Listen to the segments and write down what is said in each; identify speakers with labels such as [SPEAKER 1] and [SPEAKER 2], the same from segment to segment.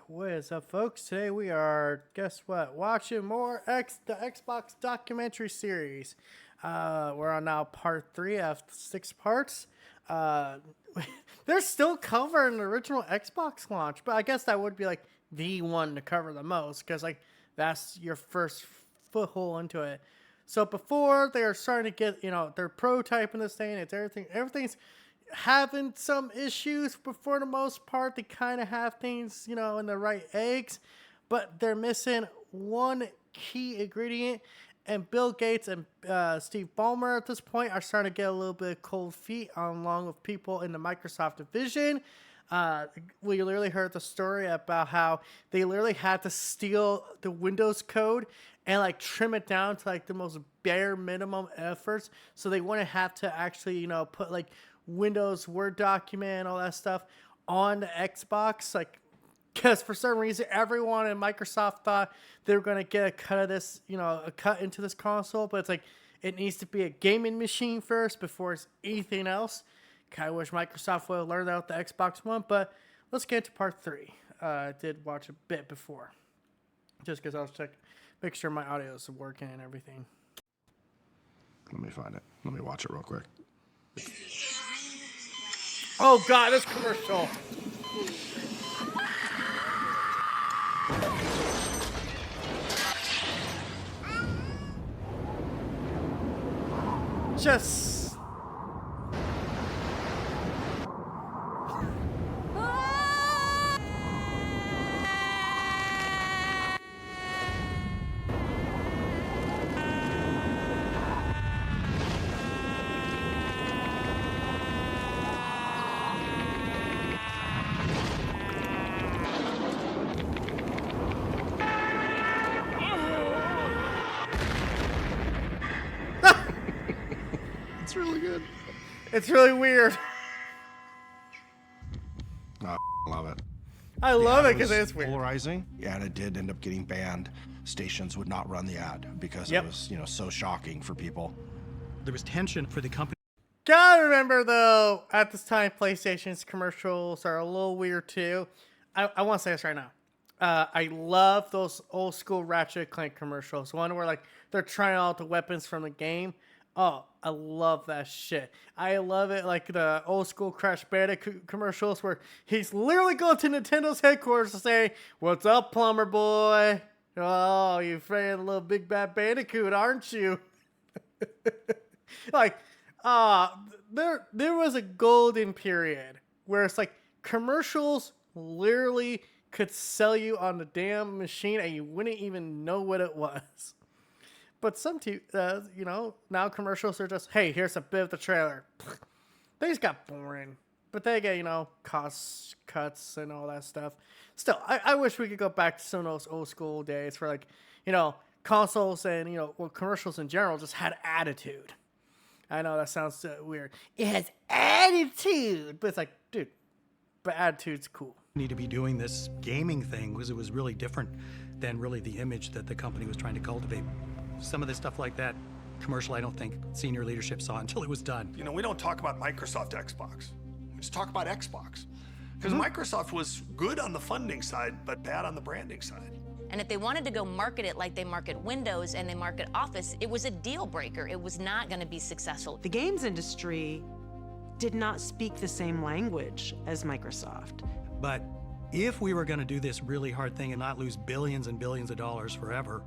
[SPEAKER 1] What is up, folks? Today we are, guess what, watching more the Xbox documentary series. We're on now part 3 of 6 parts. They're still covering the original Xbox launch, but I guess that would be like the one to cover the most, because like that's your first foothold into it. So before they are starting to get, they're prototyping this thing. It's everything's having some issues, but for the most part, they kind of have things, in the right eggs, but they're missing one key ingredient. And Bill Gates and Steve Ballmer at this point are starting to get a little bit of cold feet along with people in the Microsoft division. We literally heard the story about how they literally had to steal the Windows code and like trim it down to like the most bare minimum efforts, so they wouldn't have to actually, put like Windows Word document and all that stuff on the Xbox, like, because for some reason everyone in Microsoft thought they were going to get a cut of this, a cut into this console, but it's like it needs to be a gaming machine first before it's anything else. Kind of wish Microsoft would have learned that with the Xbox One, but let's get to part 3. I did watch a bit before, just because I was make sure my audio is working and everything.
[SPEAKER 2] Let me find it. Let me watch it real quick.
[SPEAKER 1] Oh God, this commercial. Just
[SPEAKER 2] It's really good.
[SPEAKER 1] it's really weird.
[SPEAKER 2] I love it.
[SPEAKER 1] I love it because it's weird.
[SPEAKER 2] Polarizing. Yeah, and it did end up getting banned. Stations would not run the ad because
[SPEAKER 1] Yep.
[SPEAKER 2] it was, so shocking for people.
[SPEAKER 3] There was tension for the company.
[SPEAKER 1] Gotta remember though, at this time, PlayStation's commercials are a little weird too. I want to say this right now. I love those old school Ratchet and Clank commercials. One where like they're trying out the weapons from the game. Oh, I love that shit. I love it like the old school Crash Bandicoot commercials where he's literally going to Nintendo's headquarters to say, "What's up, plumber boy? Oh, you afraid of the little big bad Bandicoot, aren't you?" Like, there was a golden period where it's like commercials literally could sell you on the damn machine and you wouldn't even know what it was. But now commercials are just, hey, here's a bit of the trailer. Things got boring. But they get, cost cuts and all that stuff. Still, I wish we could go back to some of those old school days where, like, consoles and, commercials in general just had attitude. I know that sounds weird. It has attitude. But it's like, dude, but attitude's cool.
[SPEAKER 3] Need to be doing this gaming thing because it was really different than really the image that the company was trying to cultivate. Some of the stuff like that commercial, I don't think senior leadership saw until it was done.
[SPEAKER 4] We don't talk about Microsoft Xbox. We just talk about Xbox. Because Microsoft was good on the funding side, but bad on the branding side.
[SPEAKER 5] And if they wanted to go market it like they market Windows and they market Office, it was a deal breaker. It was not going to be successful.
[SPEAKER 6] The games industry did not speak the same language as Microsoft.
[SPEAKER 3] But if we were going to do this really hard thing and not lose billions and billions of dollars forever,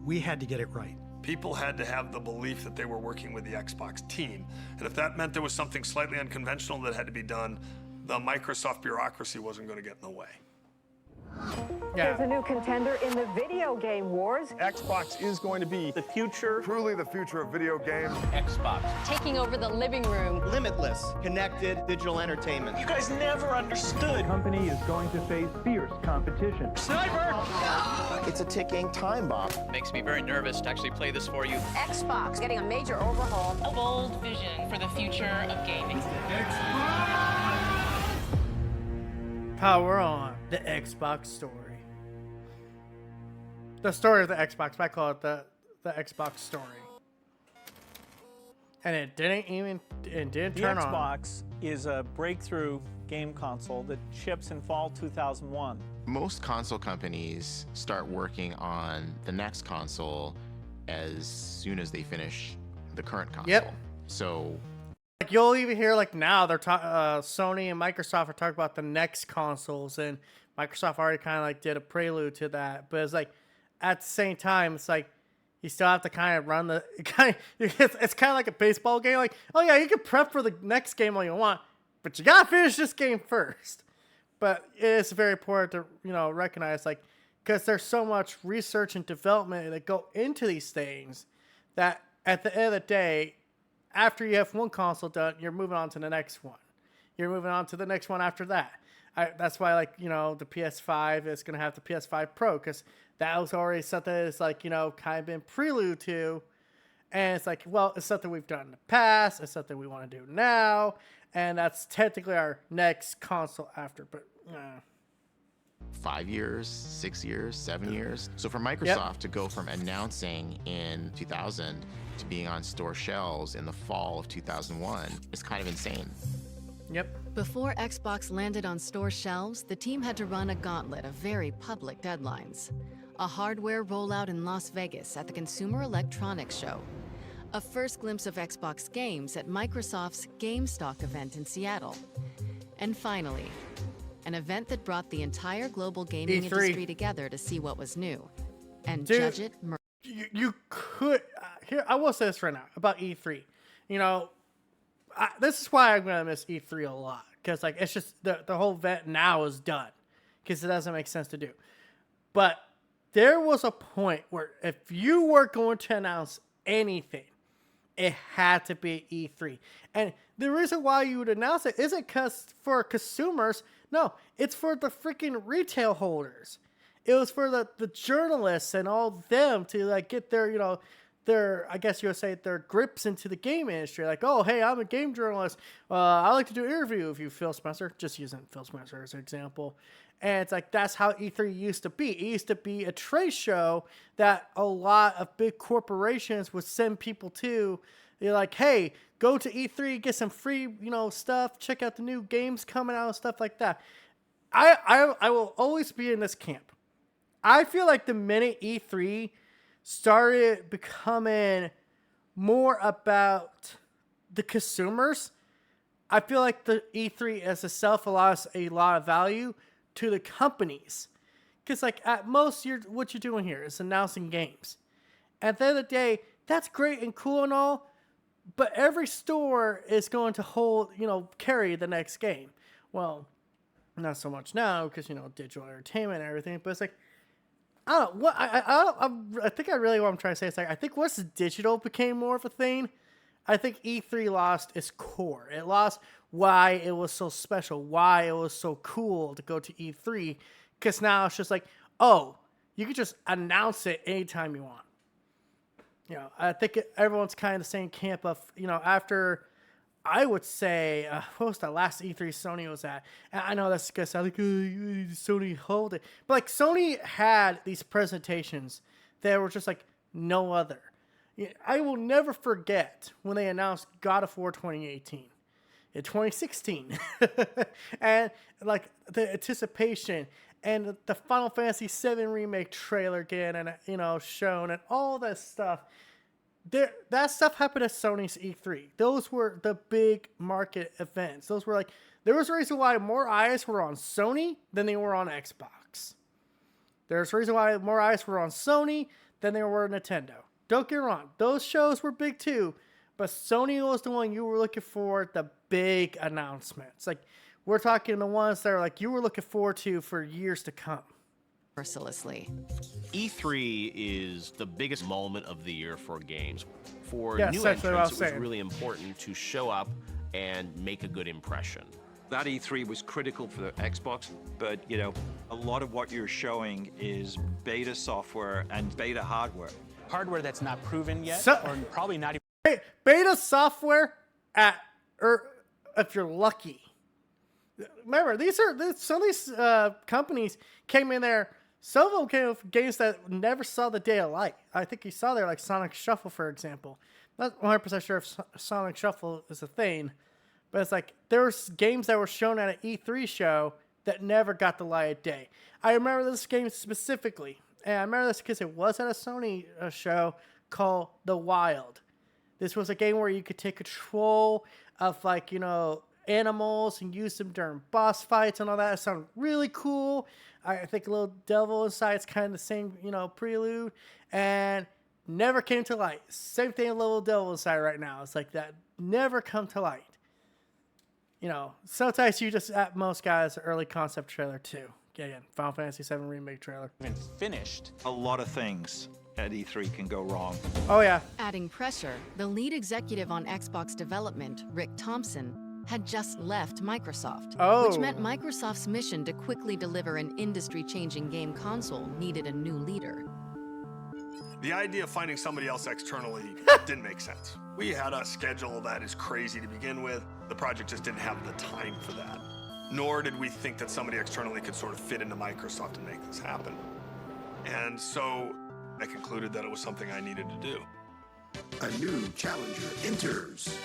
[SPEAKER 3] we had to get it right.
[SPEAKER 4] People had to have the belief that they were working with the Xbox team. And if that meant there was something slightly unconventional that had to be done, the Microsoft bureaucracy wasn't going to get in the way.
[SPEAKER 7] There's a new contender in the video game wars.
[SPEAKER 8] Xbox is going to be the future.
[SPEAKER 9] Truly the future of video games.
[SPEAKER 10] Xbox.
[SPEAKER 11] Taking over the living room.
[SPEAKER 10] Limitless, connected digital entertainment.
[SPEAKER 8] You guys never understood.
[SPEAKER 12] The company is going to face fierce competition.
[SPEAKER 8] Sniper!
[SPEAKER 10] It's a ticking time bomb.
[SPEAKER 13] Makes me very nervous to actually play this for you.
[SPEAKER 11] Xbox getting a major overhaul.
[SPEAKER 14] A bold vision for the future of gaming.
[SPEAKER 1] Power on, the Xbox story. The story of the Xbox. I call it the Xbox story. And it didn't
[SPEAKER 8] The
[SPEAKER 1] turn on.
[SPEAKER 8] Xbox is a breakthrough game console that ships in fall 2001.
[SPEAKER 15] Most console companies start working on the next console as soon as they finish the current console.
[SPEAKER 1] Yep.
[SPEAKER 15] So
[SPEAKER 1] like you'll even hear like now they're Sony and Microsoft are talking about the next consoles, and Microsoft already kind of like did a prelude to that. But it's like at the same time, it's like you still have to kind of run the it's kind of like a baseball game. Like, oh yeah, you can prep for the next game all you want, but you gotta finish this game first. But it is very important to recognize, like, because there's so much research and development that go into these things that at the end of the day, after you have one console done, you're moving on to the next one. You're moving on to the next one after that. That's why, like, the PS5 is going to have the PS5 Pro, because that was already something that's, like, kind of been prelude to. And it's like, well, it's something we've done in the past. It's something we want to do now. And that's technically our next console after. But
[SPEAKER 15] 5 years, 6 years, 7 years. So for Microsoft to go from announcing in 2000 to being on store shelves in the fall of 2001 is kind of insane.
[SPEAKER 1] Yep.
[SPEAKER 16] Before Xbox landed on store shelves, the team had to run a gauntlet of very public deadlines. A hardware rollout in Las Vegas at the Consumer Electronics Show. A first glimpse of Xbox games at Microsoft's GameStop event in Seattle. And finally, an event that brought the entire global gaming
[SPEAKER 1] E3
[SPEAKER 16] industry together to see what was new and
[SPEAKER 1] Dude,
[SPEAKER 16] judge it.
[SPEAKER 1] You could here. I will say this right now about E3. This is why I'm gonna miss E3 a lot, because like it's just the whole event now is done because it doesn't make sense to do. But there was a point where if you were going to announce anything, it had to be E3. And the reason why you would announce it isn't because for consumers. No, it's for the freaking retail holders. It was for the journalists and all them to like get their, their, I guess you would say, their grips into the game industry. Like, oh, hey, I'm a game journalist. I like to do an interview with you, Phil Spencer. Just using Phil Spencer as an example. And it's like, that's how E3 used to be. It used to be a trade show that a lot of big corporations would send people to. They're like, hey, go to E3, get some free, stuff. Check out the new games coming out and stuff like that. I will always be in this camp. I feel like the minute E3 started becoming more about the consumers, I feel like the E3 as itself allows a lot of value to the companies. Because like at most, what you're doing here is announcing games. At the end of the day, that's great and cool and all, but every store is going to hold, carry the next game. Well, not so much now because, digital entertainment and everything, but it's like, I don't know what I think I really what I'm trying to say is like I think once digital became more of a thing, I think E3 lost its core. It lost why it was so special, why it was so cool to go to E3, because now it's just like, oh, you can just announce it anytime you want. I think everyone's kind of the same camp of after. I would say, what was the last E3 Sony was at? And I know that's going to sound like, Sony hold it. But, like, Sony had these presentations that were just, like, no other. I will never forget when they announced God of War 2018 in 2016. And, like, the anticipation and the Final Fantasy VII Remake trailer again and, shown and all that stuff. That stuff happened at Sony's E3. Those were the big market events. Those were like, there was a reason why more eyes were on Sony than they were on Xbox. There's a reason why more eyes were on Sony than they were on Nintendo. Don't get me wrong. Those shows were big too, but Sony was the one you were looking for, the big announcements. Like, we're talking the ones that are like you were looking forward to for years to come.
[SPEAKER 16] Mercilessly.
[SPEAKER 17] E3 is the biggest moment of the year for games. For
[SPEAKER 1] Yeah,
[SPEAKER 17] new
[SPEAKER 1] essentially what I
[SPEAKER 17] entrants,
[SPEAKER 1] was
[SPEAKER 17] it was
[SPEAKER 1] saying.
[SPEAKER 17] really important to show up and make a good impression.
[SPEAKER 18] That E3 was critical for the Xbox, but a lot of what you're showing is beta software and beta hardware.
[SPEAKER 8] Hardware that's not proven yet,
[SPEAKER 1] So-
[SPEAKER 8] or probably not even.
[SPEAKER 1] Beta software if you're lucky. Remember, some of these companies came in there. Some of them came with games that never saw the day of light. I think you saw there, like Sonic Shuffle, for example. not 100% sure if Sonic Shuffle is a thing, but it's like there was games that were shown at an E3 show that never got the light of day. I remember this game specifically, and I remember this because it was at a Sony show called The Wild. This was a game where you could take control of, like, you know, animals and use them during boss fights and all that. It sounded really cool. I think a little devil inside is kind of the same, you know, prelude, and never came to light. Same thing, a little devil inside right now. It's like that never come to light. You know, sometimes you just at most guys early concept trailer too. Again, Final Fantasy VII Remake trailer.
[SPEAKER 18] And finished. A lot of things at E3 can go wrong.
[SPEAKER 1] Oh yeah.
[SPEAKER 16] Adding pressure, the lead executive on Xbox development, Rick Thompson, had just left Microsoft, which meant Microsoft's mission to quickly deliver an industry-changing game console needed a new leader.
[SPEAKER 4] The idea of finding somebody else externally didn't make sense. We had a schedule that is crazy to begin with. The project just didn't have the time for that. Nor did we think that somebody externally could sort of fit into Microsoft and make this happen. And so I concluded that it was something I needed to do.
[SPEAKER 19] A new challenger enters.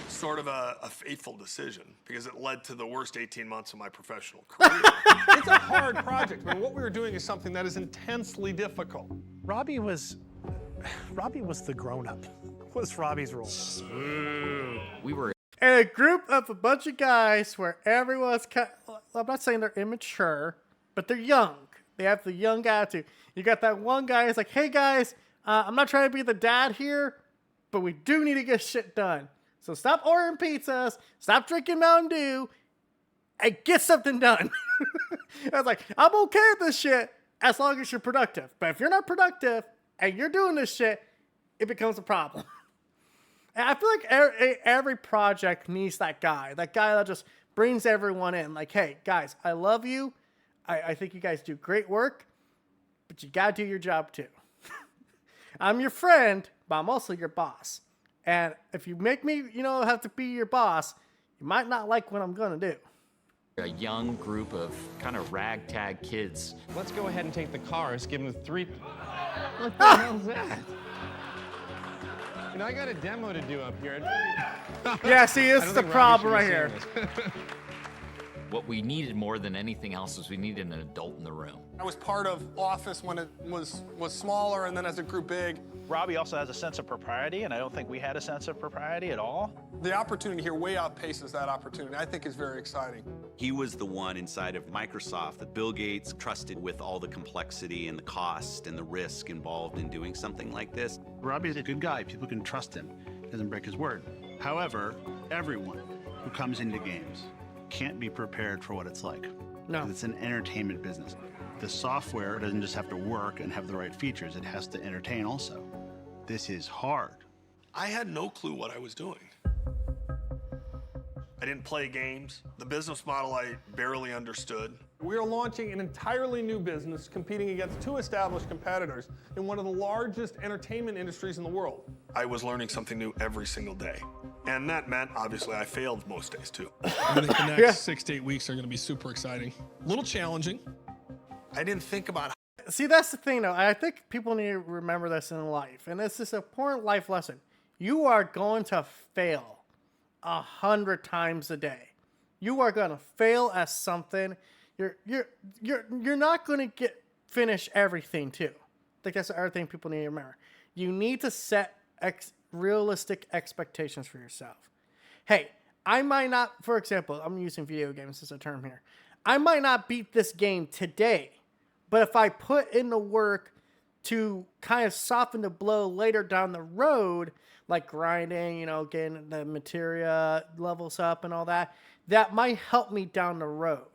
[SPEAKER 4] Sort of a fateful decision, because it led to the worst 18 months of my professional career.
[SPEAKER 20] It's a hard project, but what we were doing is something that is intensely difficult.
[SPEAKER 3] Robbie was the grown-up. Was Robbie's role.
[SPEAKER 15] We were
[SPEAKER 1] And a group of a bunch of guys where everyone's I'm not saying they're immature, but they're young. They have the young attitude. You got that one guy who's like, hey guys, I'm not trying to be the dad here, but we do need to get shit done. So stop ordering pizzas, stop drinking Mountain Dew, and get something done. I was like, I'm okay with this shit as long as you're productive. But if you're not productive and you're doing this shit, it becomes a problem. And I feel like every project needs that guy that just brings everyone in. Like, hey, guys, I love you. I think you guys do great work, but you got to do your job too. I'm your friend, but I'm also your boss. And if you make me, have to be your boss, you might not like what I'm going to do.
[SPEAKER 21] A young group of kind of ragtag kids.
[SPEAKER 22] Let's go ahead and take the cars, give them 3... What the hell's that? I got a demo to do up here.
[SPEAKER 1] Yeah, see, this is the problem right here.
[SPEAKER 21] What we needed more than anything else was we needed an adult in the room.
[SPEAKER 20] I was part of Office when it was smaller, and then as it grew big.
[SPEAKER 8] Robbie also has a sense of propriety, and I don't think we had a sense of propriety at all.
[SPEAKER 20] The opportunity here way outpaces that opportunity. I think is very exciting.
[SPEAKER 23] He was the one inside of Microsoft that Bill Gates trusted with all the complexity and the cost and the risk involved in doing something like this.
[SPEAKER 24] Robbie's a good guy. People can trust him. He doesn't break his word. However, everyone who comes into games can't be prepared for what it's like.
[SPEAKER 1] No.
[SPEAKER 24] It's an entertainment business. The software doesn't just have to work and have the right features. It has to entertain also. This is hard.
[SPEAKER 4] I had no clue what I was doing. I didn't play games. The business model I barely understood.
[SPEAKER 20] We are launching an entirely new business competing against 2 established competitors in one of the largest entertainment industries in the world.
[SPEAKER 4] I was learning something new every single day. And that meant, obviously, I failed most days, too.
[SPEAKER 20] I think the next 6 to 8 weeks are going to be super exciting. A little challenging.
[SPEAKER 4] I didn't think about
[SPEAKER 1] See, that's the thing, though. I think people need to remember this in life. And this is an important life lesson. You are going to fail 100 times a day. You are going to fail at something. You're not going to finish everything, too. I think that's the other thing people need to remember. You need to set realistic expectations for yourself. Hey, I might not, for example, I'm using video games as a term here. I might not beat this game today, but if I put in the work to kind of soften the blow later down the road, like grinding, getting the materia levels up and all that, that might help me down the road.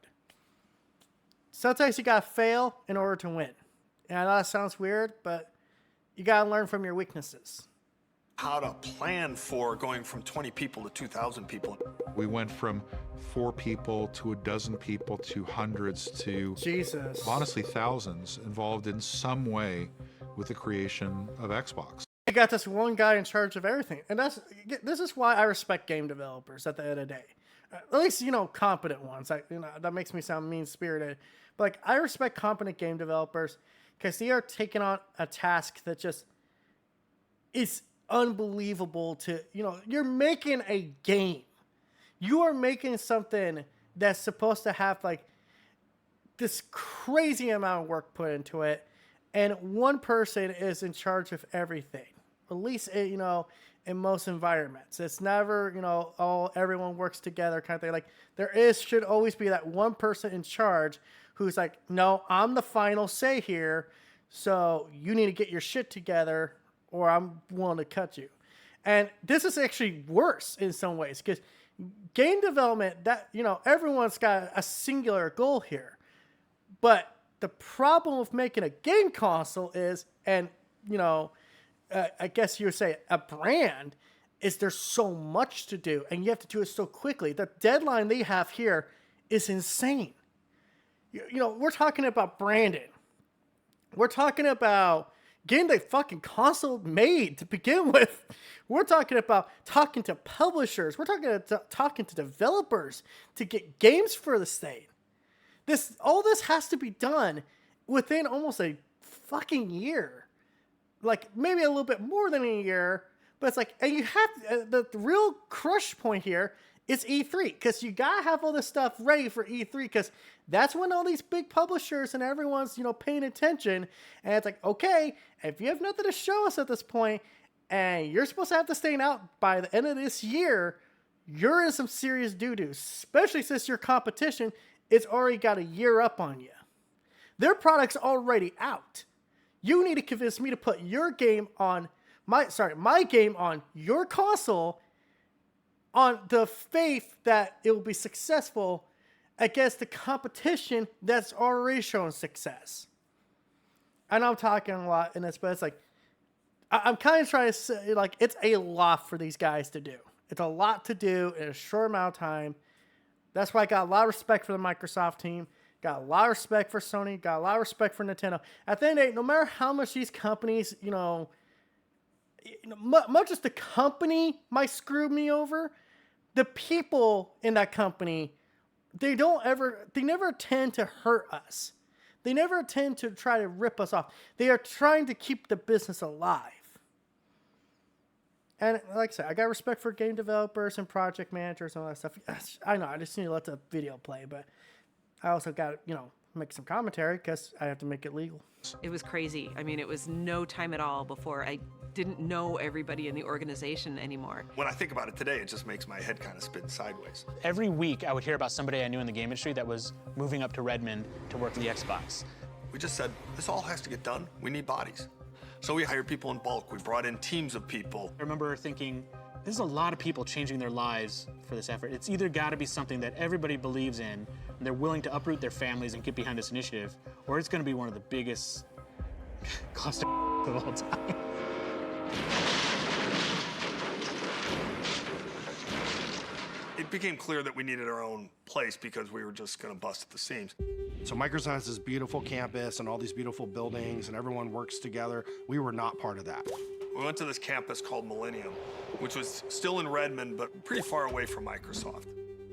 [SPEAKER 1] Sometimes you gotta fail in order to win. And I know that sounds weird, but you gotta learn from your weaknesses.
[SPEAKER 4] how to plan for going from 20 people to 2,000 people.
[SPEAKER 25] We went from 4 people to a dozen people to hundreds to honestly thousands involved in some way with the creation of Xbox.
[SPEAKER 1] You got this one guy in charge of everything, and this is why I respect game developers at the end of the day. At least, competent ones. That makes me sound mean-spirited, but I respect competent game developers because they are taking on a task that just is unbelievable to, you're making a game. You are making something that's supposed to have like this crazy amount of work put into it. And one person is in charge of everything, at least, in most environments. It's never, everyone works together kind of thing. Like should always be that one person in charge who's like, no, I'm the final say here. So you need to get your shit together or I'm willing to cut you. And this is actually worse in some ways because game development, that, everyone's got a singular goal here. But the problem with making a game console is, and, I guess you would say a brand, is there's so much to do and you have to do it so quickly. The deadline they have here is insane. We're talking about branding. We're talking about getting the fucking console made to begin with. We're talking about talking to publishers. We're talking to developers to get games for the state. All this has to be done within almost a fucking year. Like maybe a little bit more than a year, but it's like, and you have the real crush point here is E3 because you gotta have all this stuff ready for E3 because that's when all these big publishers and everyone's paying attention. And it's like, okay, if you have nothing to show us at this point, and you're supposed to have this thing out by the end of this year, you're in some serious doo-doo, especially since your competition is already got a year up on you. Their product's already out. You need to convince me to put your game on my game on your console on the faith that it will be successful against the competition that's already shown success. And I'm talking a lot in this, but it's like, I'm kind of trying to say, like, it's a lot for these guys to do. It's a lot to do in a short amount of time. That's why I got a lot of respect for the Microsoft team. Got a lot of respect for Sony. Got a lot of respect for Nintendo. At the end of the day, no matter how much these companies, much as the company might screw me over, the people in that company, they never tend to hurt us. They never tend to try to rip us off. They are trying to keep the business alive. And like I said, I got respect for game developers and project managers and all that stuff. I know, I just need to let the video play, but I also got to, make some commentary because I have to make it legal.
[SPEAKER 2] It was crazy. I mean, it was no time at all before I didn't know everybody in the organization anymore.
[SPEAKER 4] When I think about it today, it just makes my head kind of spin sideways.
[SPEAKER 5] Every week, I would hear about somebody I knew in the game industry that was moving up to Redmond to work for the Xbox.
[SPEAKER 4] We just said, this all has to get done. We need bodies. So we hired people in bulk. We brought in teams of people.
[SPEAKER 5] I remember thinking, this is a lot of people changing their lives for this effort. It's either got to be something that everybody believes in, and they're willing to uproot their families and get behind this initiative, or it's going to be one of the biggest cluster of all time.
[SPEAKER 4] It became clear that we needed our own place because we were just going to bust at the seams.
[SPEAKER 6] So Microsoft has this beautiful campus and all these beautiful buildings and everyone works together. We were not part of that.
[SPEAKER 4] We went to this campus called Millennium, which was still in Redmond, but pretty far away from Microsoft.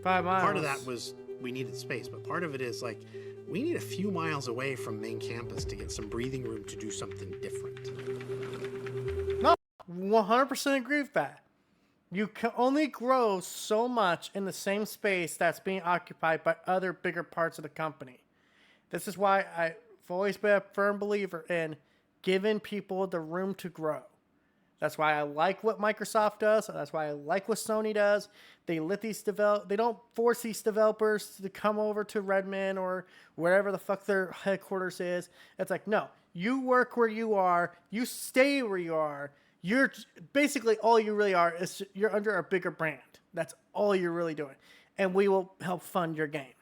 [SPEAKER 1] 5 miles.
[SPEAKER 7] Part of that was we needed space, but part of it is like, we need a few miles away from main campus to get some breathing room to do something different.
[SPEAKER 1] No, 100% agree with that. You can only grow so much in the same space that's being occupied by other bigger parts of the company. This is why I've always been a firm believer in giving people the room to grow. That's why I like what Microsoft does. That's why I like what Sony does. They let these they don't force these developers to come over to Redmond or wherever the fuck their headquarters is. It's like, no, you work where you are. You stay where you are. You're basically all you really are is you're under a bigger brand. That's all you're really doing. And we will help fund your game.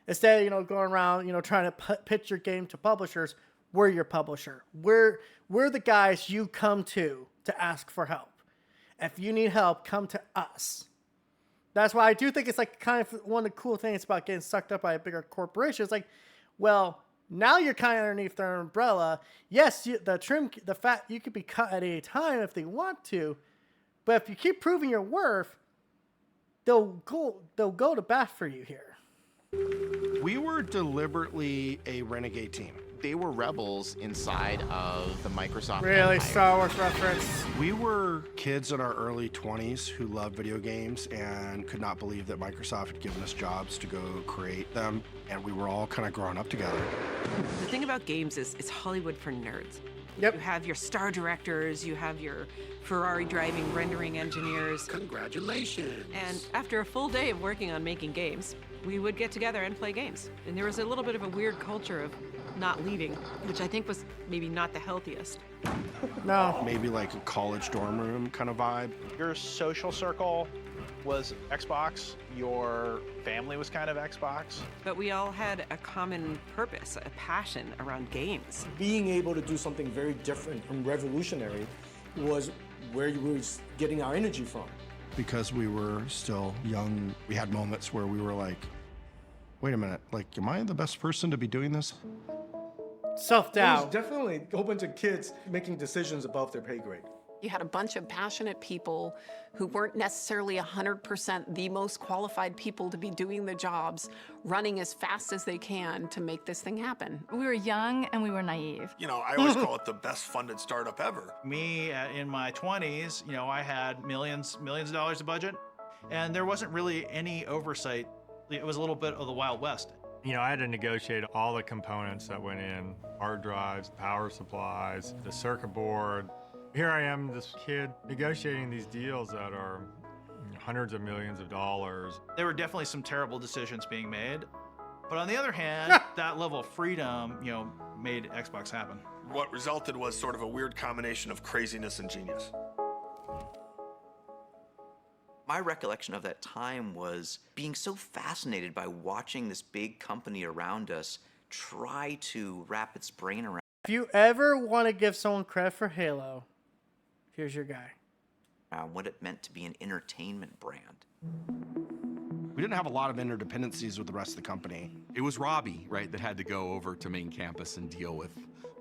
[SPEAKER 1] Instead of, going around, trying to pitch your game to publishers, we're your publisher. We're the guys you come to ask for help. If you need help, come to us. That's why I do think it's like kind of one of the cool things about getting sucked up by a bigger corporation. It's like, well, now you're kind of underneath their umbrella. Yes, the fat, you could be cut at any time if they want to, but if you keep proving your worth, they'll go to bat for you here.
[SPEAKER 6] We were deliberately a renegade team.
[SPEAKER 15] They were rebels inside of the Microsoft
[SPEAKER 1] Really,
[SPEAKER 15] empire.
[SPEAKER 1] Star Wars reference.
[SPEAKER 6] We were kids in our early 20s who loved video games and could not believe that Microsoft had given us jobs to go create them, and we were all kind of growing up together.
[SPEAKER 2] The thing about games is it's Hollywood for nerds.
[SPEAKER 1] Yep.
[SPEAKER 2] You have your star directors, you have your Ferrari driving rendering engineers.
[SPEAKER 19] Congratulations.
[SPEAKER 2] And after a full day of working on making games, we would get together and play games. And there was a little bit of a weird culture of not leaving, which I think was maybe not the healthiest.
[SPEAKER 1] No.
[SPEAKER 6] Maybe like a college dorm room kind of vibe.
[SPEAKER 8] Your social circle was Xbox, your family was kind of Xbox.
[SPEAKER 2] But we all had a common purpose, a passion around games.
[SPEAKER 9] Being able to do something very different and revolutionary was where you were getting our energy from.
[SPEAKER 6] Because we were still young, we had moments where we were like, wait a minute, like, am I the best person to be doing this?
[SPEAKER 1] Self-doubt.
[SPEAKER 9] There was definitely a whole bunch of kids making decisions above their pay grade.
[SPEAKER 10] You had a bunch of passionate people who weren't necessarily 100% the most qualified people to be doing the jobs, running as fast as they can to make this thing happen.
[SPEAKER 11] We were young and we were naive.
[SPEAKER 4] You know, I always call it the best funded startup ever.
[SPEAKER 12] Me, in my 20s, you know, I had millions of dollars of budget, and there wasn't really any oversight. It was a little bit of the Wild West.
[SPEAKER 13] You know, I had to negotiate all the components that went in, hard drives, power supplies, the circuit board. Here I am, this kid, negotiating these deals that are hundreds of millions of dollars.
[SPEAKER 12] There were definitely some terrible decisions being made. But on the other hand, that level of freedom, you know, made Xbox happen.
[SPEAKER 4] What resulted was sort of a weird combination of craziness and genius.
[SPEAKER 26] My recollection of that time was being so fascinated by watching this big company around us try to wrap its brain around.
[SPEAKER 1] If you ever want to give someone credit for Halo, here's your guy.
[SPEAKER 26] What it meant to be an entertainment brand.
[SPEAKER 6] We didn't have a lot of interdependencies with the rest of the company.
[SPEAKER 27] It was Robbie, right, that had to go over to main campus and deal with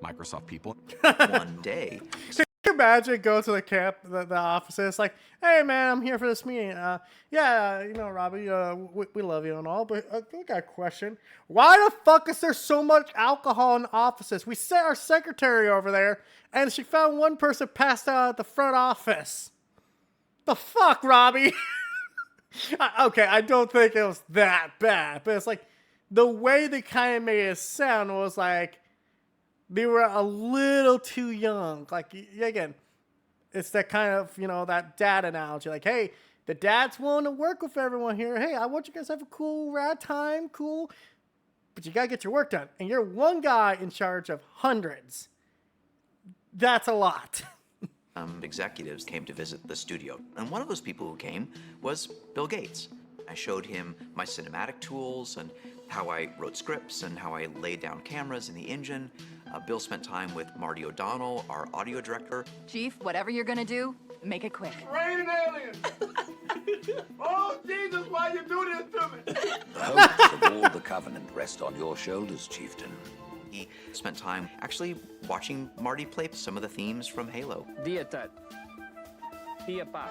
[SPEAKER 27] Microsoft people.
[SPEAKER 26] One day.
[SPEAKER 1] Can you imagine going to the camp, the office, and it's like, hey man, I'm here for this meeting. Yeah, you know, Robbie, we love you and all, but we got a question. Why the fuck is there so much alcohol in the offices? We sent our secretary over there, and she found one person passed out at the front office. The fuck, Robbie? Okay, I don't think it was that bad, but it's like the way they kind of made it sound was like they were a little too young. Like, again, it's that kind of, you know, that dad analogy. Like, hey, the dad's willing to work with everyone here. Hey, I want you guys to have a cool rad time, cool, but you gotta get your work done. And you're one guy in charge of hundreds. That's a lot.
[SPEAKER 26] Executives came to visit the studio, and one of those people who came was Bill Gates. I showed him my cinematic tools and how I wrote scripts and how I laid down cameras in the engine. Bill spent time with Marty O'Donnell, our audio director.
[SPEAKER 11] Chief, whatever you're gonna do, make it quick.
[SPEAKER 19] Raining aliens! Oh, Jesus, why you do this to me?
[SPEAKER 28] The hopes of all the Covenant rest on your shoulders, Chieftain.
[SPEAKER 26] He spent time actually watching Marty play some of the themes from Halo.
[SPEAKER 29] Dietat. Diepat.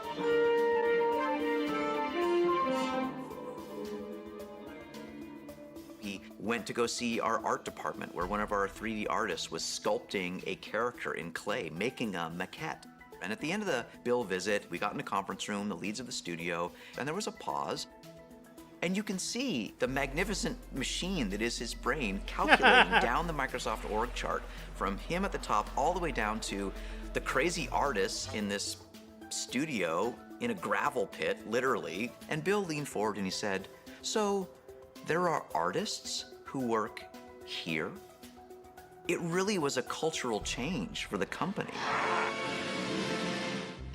[SPEAKER 26] He went to go see our art department where one of our 3D artists was sculpting a character in clay, making a maquette. And at the end of the Bill visit, we got in a conference room, the leads of the studio, and there was a pause. And you can see the magnificent machine that is his brain calculating down the Microsoft org chart from him at the top all the way down to the crazy artists in this studio in a gravel pit, literally. And Bill leaned forward and he said, so there are artists who work here? It really was a cultural change for the company.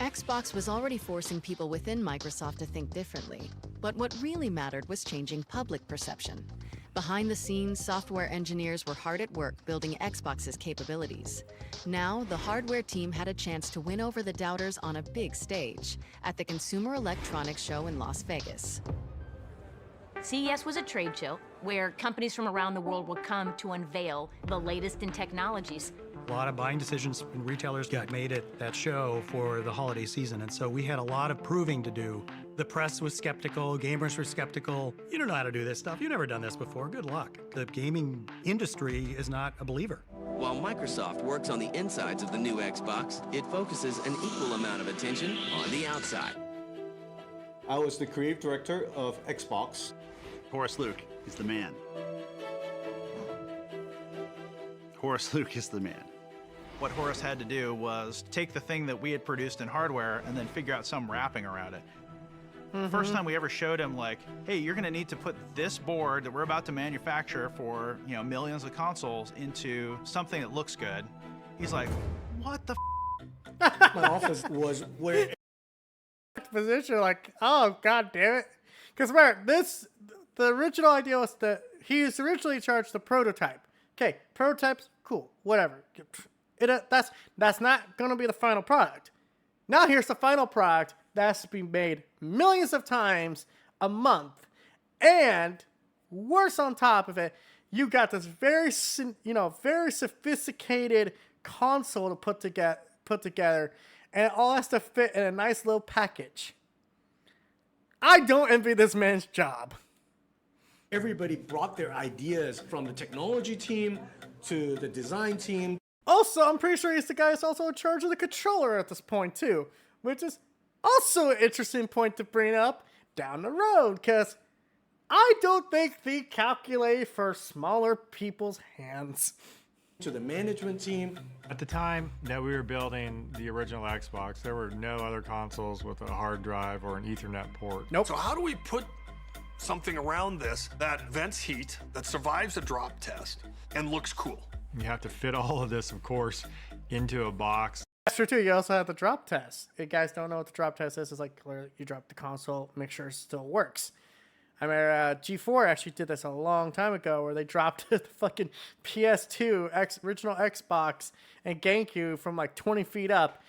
[SPEAKER 16] Xbox was already forcing people within Microsoft to think differently. But what really mattered was changing public perception. Behind the scenes, software engineers were hard at work building Xbox's capabilities. Now, the hardware team had a chance to win over the doubters on a big stage at the Consumer Electronics Show in Las Vegas.
[SPEAKER 3] CES was a trade show where companies from around the world would come to unveil the latest in technologies.
[SPEAKER 14] A lot of buying decisions and retailers got made at that show for the holiday season, and so we had a lot of proving to do. The press was skeptical, gamers were skeptical. You don't know how to do this stuff. You've never done this before. Good luck. The gaming industry is not a believer.
[SPEAKER 17] While Microsoft works on the insides of the new Xbox, it focuses an equal amount of attention on the outside.
[SPEAKER 9] I was the creative director of Xbox.
[SPEAKER 18] Horace Luke is the man. Horace Luke is the man.
[SPEAKER 12] What Horace had to do was take the thing that we had produced in hardware and then figure out some wrapping around it. First time we ever showed him, like, hey, you're going to need to put this board that we're about to manufacture for, you know, millions of consoles into something that looks good. He's like, what the
[SPEAKER 9] My office was where
[SPEAKER 1] position, like, oh god damn it, because remember the original idea was that he was originally charged the prototype. Okay, prototypes, cool, whatever. That's not gonna be the final product. Now here's the final product that has to be made millions of times a month, and worse on top of it, you got this very sophisticated console to put together, and it all has to fit in a nice little package. I don't envy this man's job.
[SPEAKER 9] everybody brought their ideas from the technology team to the design team.
[SPEAKER 1] Also, I'm pretty sure he's the guy who's also in charge of the controller at this point too, which is also an interesting point to bring up down the road, because I don't think they calculate for smaller people's hands.
[SPEAKER 9] To the management team.
[SPEAKER 13] At the time that we were building the original Xbox, there were no other consoles with a hard drive or an Ethernet port.
[SPEAKER 1] Nope.
[SPEAKER 4] So how do we put something around this that vents heat, that survives a drop test, and looks cool?
[SPEAKER 13] You have to fit all of this, of course, into a box.
[SPEAKER 1] That's true too. You also have the drop test. If you guys don't know what the drop test is, it's like you drop the console, make sure it still works. I mean, G4 actually did this a long time ago, where they dropped the fucking PS2, original Xbox, and GameCube from like 20 feet up.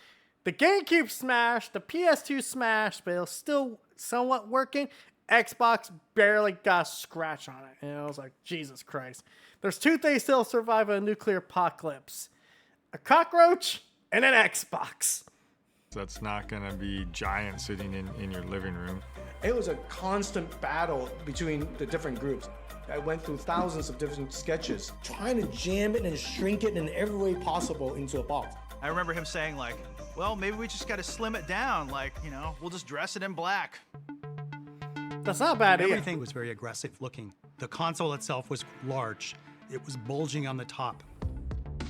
[SPEAKER 1] The GameCube smashed, the PS2 smashed, but it was still somewhat working. Xbox barely got a scratch on it. And I was like, Jesus Christ. There's two things that'll survive a nuclear apocalypse: a cockroach and an Xbox.
[SPEAKER 13] That's not going to be giant sitting in your living room.
[SPEAKER 9] It was a constant battle between the different groups. I went through thousands of different sketches, trying to jam it and shrink it in every way possible into a box.
[SPEAKER 12] I remember him saying, like, well, maybe we just got to slim it down. Like, you know, we'll just dress it in black.
[SPEAKER 1] That's not bad either.
[SPEAKER 14] Everything was very aggressive looking. The console itself was large. It was bulging on the top.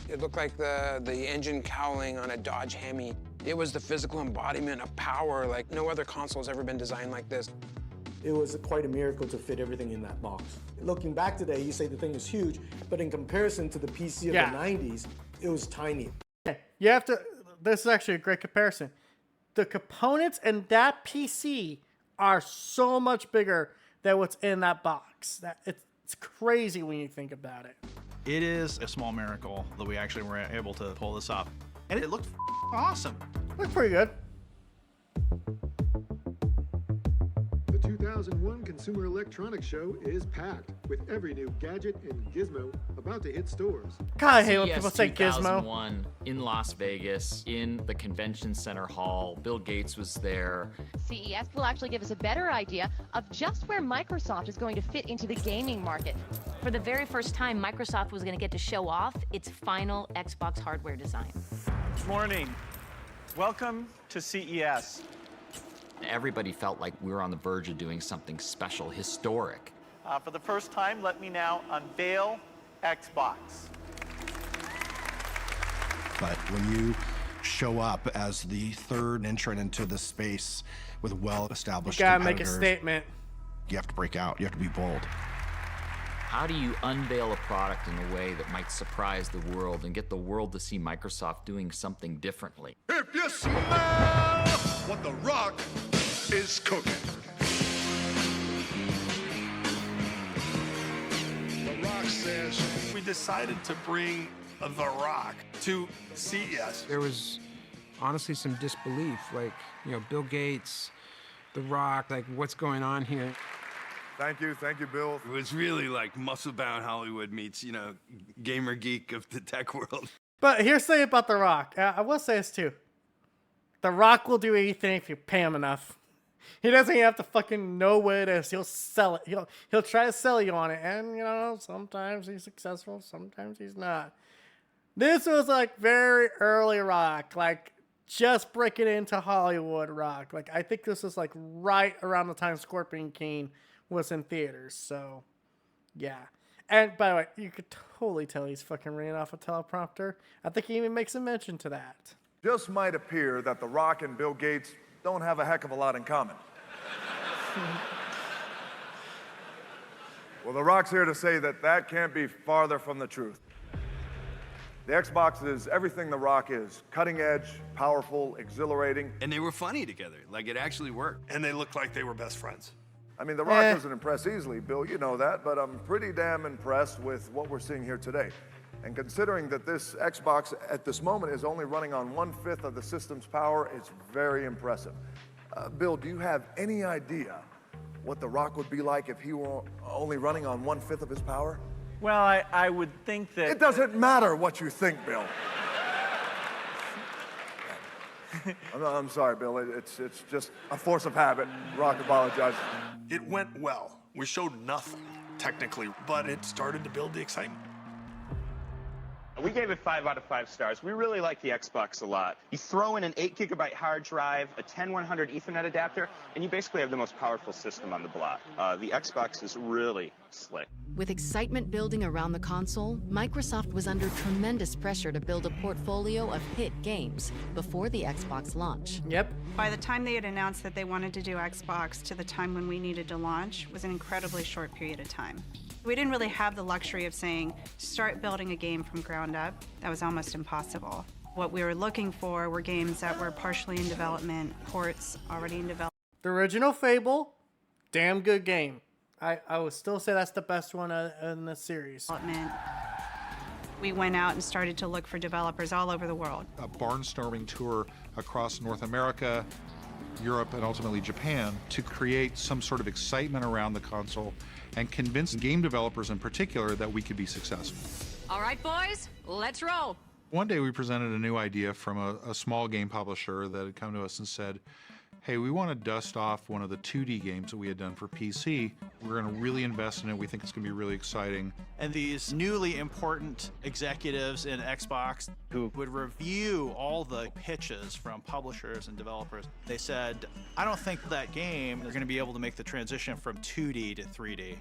[SPEAKER 20] It looked like the engine cowling on a Dodge Hemi. It was the physical embodiment of power. Like no other console's ever been designed like this.
[SPEAKER 9] It was quite a miracle to fit everything in that box. Looking back today, you say the thing is huge, but in comparison to the PC of the 90s, it was tiny.
[SPEAKER 1] You have to, this is actually a great comparison. The components in that PC are so much bigger than what's in that box. It's crazy when you think about it.
[SPEAKER 12] It is a small miracle that we actually were able to pull this off. And it looked awesome.
[SPEAKER 1] Looked pretty good.
[SPEAKER 21] The 2001 Consumer Electronics Show is packed with every new gadget and gizmo about to hit stores.
[SPEAKER 1] God, I hate when people say gizmo.
[SPEAKER 22] 2001 in Las Vegas, in the Convention Center Hall. Bill Gates was there.
[SPEAKER 23] CES will actually give us a better idea of just where Microsoft is going to fit into the gaming market.
[SPEAKER 3] For the very first time, Microsoft was going to get to show off its final Xbox hardware design.
[SPEAKER 24] Good morning. Welcome to CES.
[SPEAKER 22] Everybody felt like we were on the verge of doing something special, historic.
[SPEAKER 24] For the first time, let me now unveil Xbox.
[SPEAKER 6] But when you show up as the third entrant into the space with well-established
[SPEAKER 1] you gotta make a
[SPEAKER 6] competitors,
[SPEAKER 1] statement.
[SPEAKER 6] You have to break out. You have to be bold.
[SPEAKER 22] How do you unveil a product in a way that might surprise the world and get the world to see Microsoft doing something differently?
[SPEAKER 19] If you smell what The Rock is cooking. The Rock says,
[SPEAKER 4] we decided to bring The Rock to CES.
[SPEAKER 30] There was honestly some disbelief, like, you know, Bill Gates, The Rock, like, what's going on here?
[SPEAKER 2] Thank you, Bill.
[SPEAKER 5] It was really like muscle-bound Hollywood meets, gamer geek of the tech world.
[SPEAKER 1] But here's the thing about The Rock. I will say this too. The Rock will do anything if you pay him enough. He doesn't even have to fucking know what it is. He'll sell it. He'll try to sell you on it. And, sometimes he's successful. Sometimes he's not. This was like very early Rock. Like just breaking into Hollywood Rock. Like I think this was like right around the time Scorpion King was in theaters. So, yeah. And by the way, you could totally tell he's fucking reading off a teleprompter. I think he even makes a mention to that.
[SPEAKER 2] Just might appear that The Rock and Bill Gates don't have a heck of a lot in common. Well, The Rock's here to say that can't be farther from the truth. The Xbox is everything The Rock is. Cutting edge, powerful, exhilarating.
[SPEAKER 5] And they were funny together. Like, it actually worked.
[SPEAKER 4] And they looked like they were best friends.
[SPEAKER 2] I mean, The Rock doesn't impress easily, Bill, you know that, but I'm pretty damn impressed with what we're seeing here today. And considering that this Xbox at this moment is only running on 1/5 of the system's power, it's very impressive. Bill, do you have any idea what The Rock would be like if he were only running on 1/5 of his power?
[SPEAKER 24] Well, I would think that...
[SPEAKER 2] It doesn't matter what you think, Bill. I'm sorry, Bill. It's just a force of habit. Rock apologizes.
[SPEAKER 4] It went well. We showed nothing, technically, but it started to build the excitement.
[SPEAKER 7] We gave it 5 out of 5 stars. We really like the Xbox a lot. You throw in an 8GB hard drive, a 10100 Ethernet adapter, and you basically have the most powerful system on the block. The Xbox is really slick.
[SPEAKER 16] With excitement building around the console, Microsoft was under tremendous pressure to build a portfolio of hit games before the Xbox launch.
[SPEAKER 1] Yep.
[SPEAKER 8] By the time they had announced that they wanted to do Xbox to the time when we needed to launch was an incredibly short period of time. We didn't really have the luxury of saying, start building a game from ground up. That was almost impossible. What we were looking for were games that were partially in development, ports already in development.
[SPEAKER 1] The original Fable, damn good game. I would still say that's the best one in the series.
[SPEAKER 8] We went out and started to look for developers all over the world.
[SPEAKER 10] A barnstorming tour across North America, Europe, and ultimately Japan to create some sort of excitement around the console and convince game developers in particular that we could be successful.
[SPEAKER 3] All right, boys, let's roll.
[SPEAKER 10] One day we presented a new idea from a small game publisher that had come to us and said, hey, we want to dust off one of the 2D games that we had done for PC. We're going to really invest in it. We think it's going to be really exciting.
[SPEAKER 12] And these newly important executives in Xbox who would review all the pitches from publishers and developers, they said, I don't think that game is going to be able to make the transition from 2D to 3D.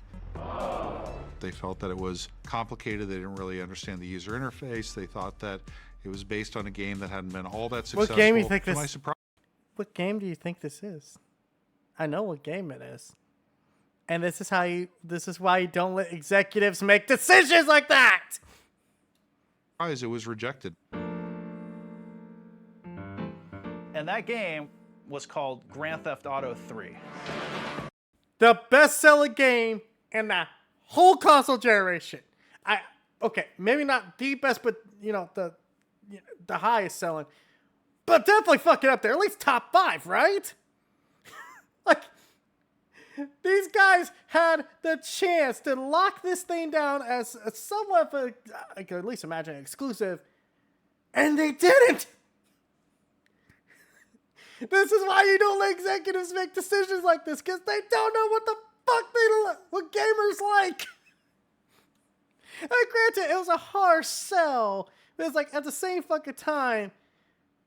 [SPEAKER 10] They felt that it was complicated. They didn't really understand the user interface. They thought that it was based on a game that hadn't been all that successful.
[SPEAKER 1] What game do you think
[SPEAKER 10] to my surprise,
[SPEAKER 1] What game do you think this is? I know what game it is. And this is why you don't let executives make decisions like that.
[SPEAKER 10] it was rejected.
[SPEAKER 12] And that game was called Grand Theft Auto 3.
[SPEAKER 1] The best-selling game in the whole console generation. Okay, maybe not the best, but the highest selling. But definitely fucking up there. At least top 5, right? Like, these guys had the chance to lock this thing down as a somewhat of I could at least imagine exclusive. And they didn't. This is why you don't let executives make decisions like this, because they don't know what the fuck what gamers like. And granted, it was a harsh sell. But it's like, at the same fucking time,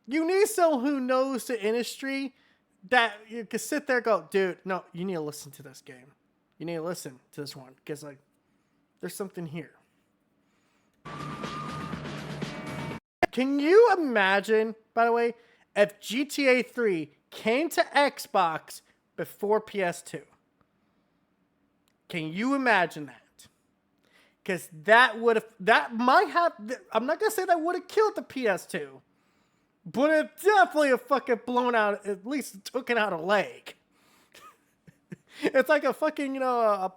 [SPEAKER 1] you need someone who knows the industry that you can sit there and go, dude, no, you need to listen to this game. You need to listen to this one, because like, there's something here. Can you imagine, by the way, if GTA 3 came to Xbox before PS2? Can you imagine that? Because that might have, I'm not going to say that would have killed the PS2, but it definitely have fucking blown out, at least taken out a leg. It's like a fucking, a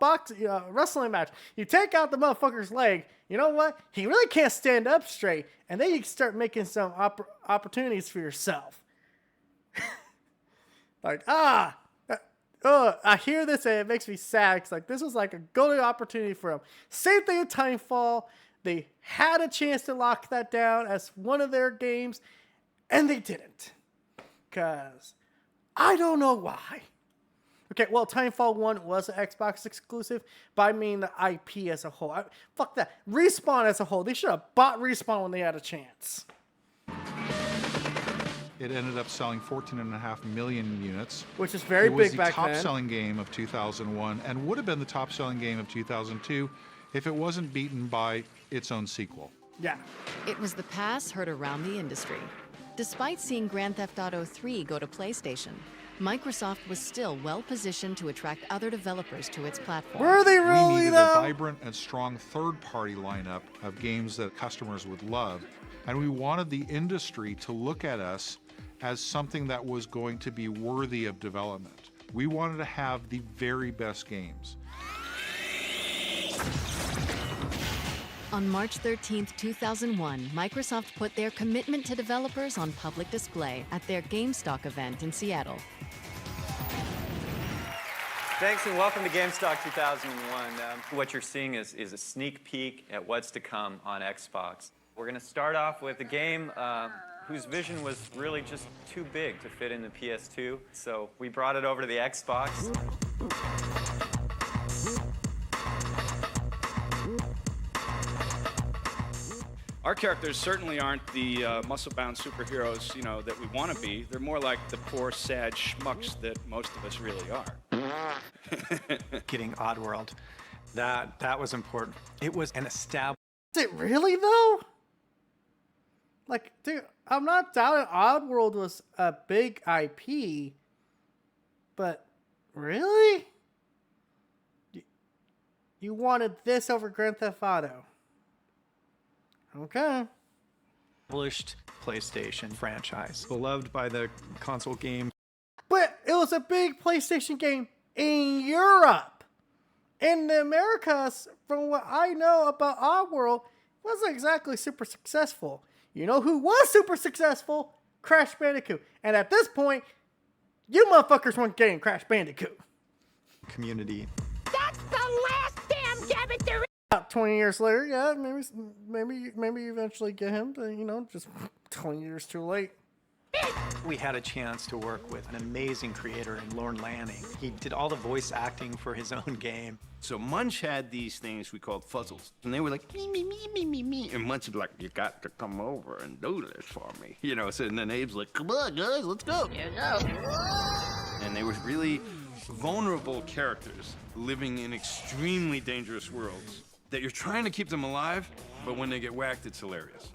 [SPEAKER 1] wrestling match. You take out the motherfucker's leg, you know what? He really can't stand up straight, and then you can start making some opportunities for yourself. Like, I hear this and it makes me sad. Cause like this was like a golden opportunity for them. Same thing with Timefall. They had a chance to lock that down as one of their games, and they didn't. Cause I don't know why. Okay, well, Timefall 1 was an Xbox exclusive, but I mean the IP as a whole. Fuck that. Respawn as a whole. They should have bought Respawn when they had a chance.
[SPEAKER 10] It ended up selling 14.5 million units,
[SPEAKER 1] which is very big back then.
[SPEAKER 10] It was the top-selling game of 2001 and would have been the top-selling game of 2002 if it wasn't beaten by its own sequel.
[SPEAKER 1] Yeah.
[SPEAKER 16] It was the pass heard around the industry. Despite seeing Grand Theft Auto 3 go to PlayStation, Microsoft was still well-positioned to attract other developers to its platform.
[SPEAKER 1] Were they
[SPEAKER 10] We
[SPEAKER 1] really,
[SPEAKER 10] needed
[SPEAKER 1] though?
[SPEAKER 10] a vibrant and strong third-party lineup of games that customers would love, and we wanted the industry to look at us as something that was going to be worthy of development. We wanted to have the very best games.
[SPEAKER 16] On March 13, 2001, Microsoft put their commitment to developers on public display at their GameStock event in Seattle.
[SPEAKER 11] Thanks and welcome to GameStock 2001. What you're seeing is a sneak peek at what's to come on Xbox. We're going to start off with a game whose vision was really just too big to fit in the PS2, so we brought it over to the Xbox.
[SPEAKER 13] Our characters certainly aren't the muscle-bound superheroes, you know, that we want to be. They're more like the poor, sad schmucks that most of us really are.
[SPEAKER 15] Getting Oddworld, that was important. It was an established.
[SPEAKER 1] Is it really though? Like, dude, I'm not doubting Oddworld was a big IP, but really? You wanted this over Grand Theft Auto? Okay.
[SPEAKER 15] Established PlayStation franchise, beloved by the console game.
[SPEAKER 1] But it was a big PlayStation game in Europe. In the Americas, from what I know about Oddworld, wasn't exactly super successful. You know who was super successful? Crash Bandicoot. And at this point, you motherfuckers weren't getting Crash Bandicoot.
[SPEAKER 15] Community.
[SPEAKER 19] That's the last damn Gabbit there is.
[SPEAKER 1] About 20 years later, yeah, maybe you eventually get him, but you know, just 20 years too late.
[SPEAKER 15] We had a chance to work with an amazing creator in Lorne Lanning. He did all the voice acting for his own game.
[SPEAKER 5] So Munch had these things we called fuzzles, and they were like, me, me, me, me, me, me. And Munch was like, you got to come over and do this for me. You know, so and then Abe's like, come on, guys, let's go. Yeah, go. And they were really vulnerable characters living in extremely dangerous worlds that you're trying to keep them alive, but when they get whacked, it's hilarious.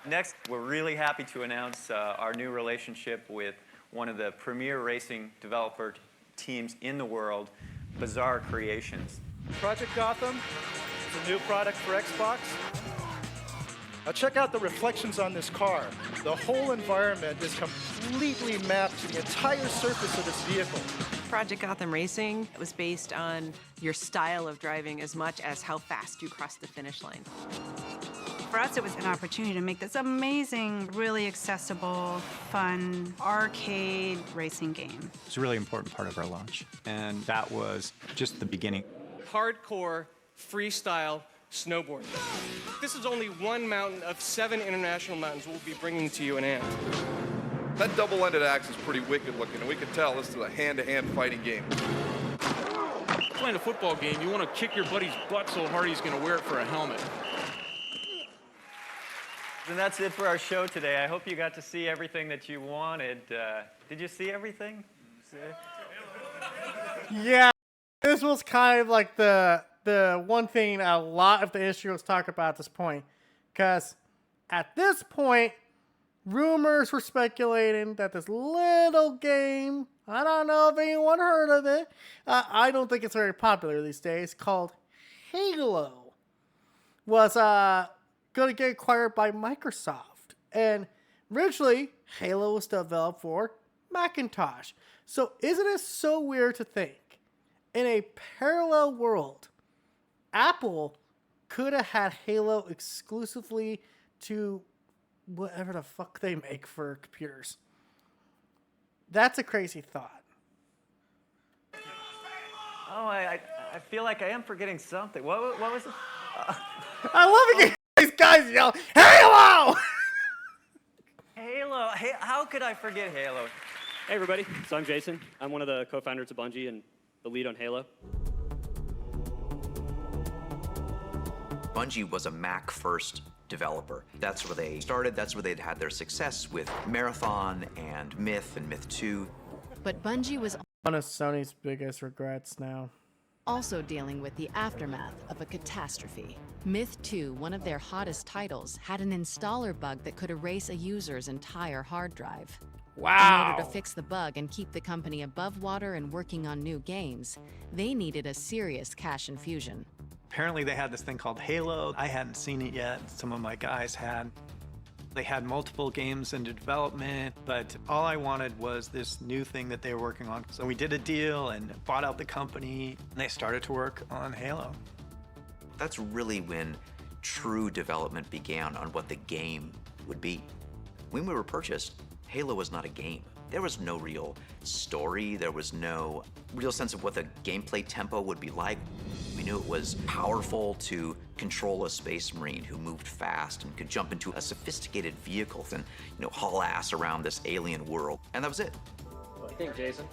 [SPEAKER 11] Next, we're really happy to announce our new relationship with one of the premier racing developer teams in the world, Bizarre Creations.
[SPEAKER 24] Project Gotham is a new product for Xbox. Now check out the reflections on this car. The whole environment is completely mapped to the entire surface of this vehicle.
[SPEAKER 17] Project Gotham Racing was based on your style of driving as much as how fast you cross the finish line.
[SPEAKER 8] For us, it was an opportunity to make this amazing, really accessible, fun, arcade racing game.
[SPEAKER 15] It's a really important part of our launch, and that was just the beginning.
[SPEAKER 18] Hardcore freestyle snowboarding. This is only one mountain of 7 international mountains we'll be bringing to you in AMP.
[SPEAKER 2] That double-ended axe is pretty wicked looking, and we can tell this is a hand-to-hand fighting game.
[SPEAKER 25] Playing a football game, you want to kick your buddy's butt so hard he's going to wear it for a helmet.
[SPEAKER 11] And that's it for our show today. I hope you got to see everything that you wanted. Did you see everything?
[SPEAKER 1] Yeah, this was kind of like the one thing a lot of the industry was talking about at this point. Because at this point, rumors were speculating that this little game, I don't know if anyone heard of it, I don't think it's very popular these days, called Halo, was going to get acquired by Microsoft. And originally, Halo was developed for Macintosh. So isn't it so weird to think, in a parallel world, Apple could have had Halo exclusively to whatever the fuck they make for computers. That's a crazy thought.
[SPEAKER 11] Oh, I feel like I am forgetting something. What was it?
[SPEAKER 1] I love it. These guys yell, Halo!
[SPEAKER 11] Halo. Hey, how could I forget Halo?
[SPEAKER 6] Hey everybody, so I'm Jason. I'm one of the co-founders of Bungie and the lead on Halo.
[SPEAKER 9] Bungie was a Mac first developer. That's where they started, that's where they'd had their success with Marathon and Myth 2.
[SPEAKER 16] But Bungie was
[SPEAKER 1] one of Sony's biggest regrets now.
[SPEAKER 16] also dealing with the aftermath of a catastrophe. Myth 2, one of their hottest titles, had an installer bug that could erase a user's entire hard drive.
[SPEAKER 1] Wow.
[SPEAKER 16] In order to fix the bug and keep the company above water and working on new games, they needed a serious cash infusion.
[SPEAKER 15] Apparently they had this thing called Halo. I hadn't seen it yet. Some of my guys had. They had multiple games into development, but all I wanted was this new thing that they were working on. So we did a deal and bought out the company, and they started to work on Halo.
[SPEAKER 9] That's really when true development began on what the game would be. When we were purchased, Halo was not a game. There was no real story. There was no real sense of what the gameplay tempo would be like. We knew it was powerful to control a space marine who moved fast and could jump into a sophisticated vehicle and, haul ass around this alien world. And that was it.
[SPEAKER 6] What do you think, Jason?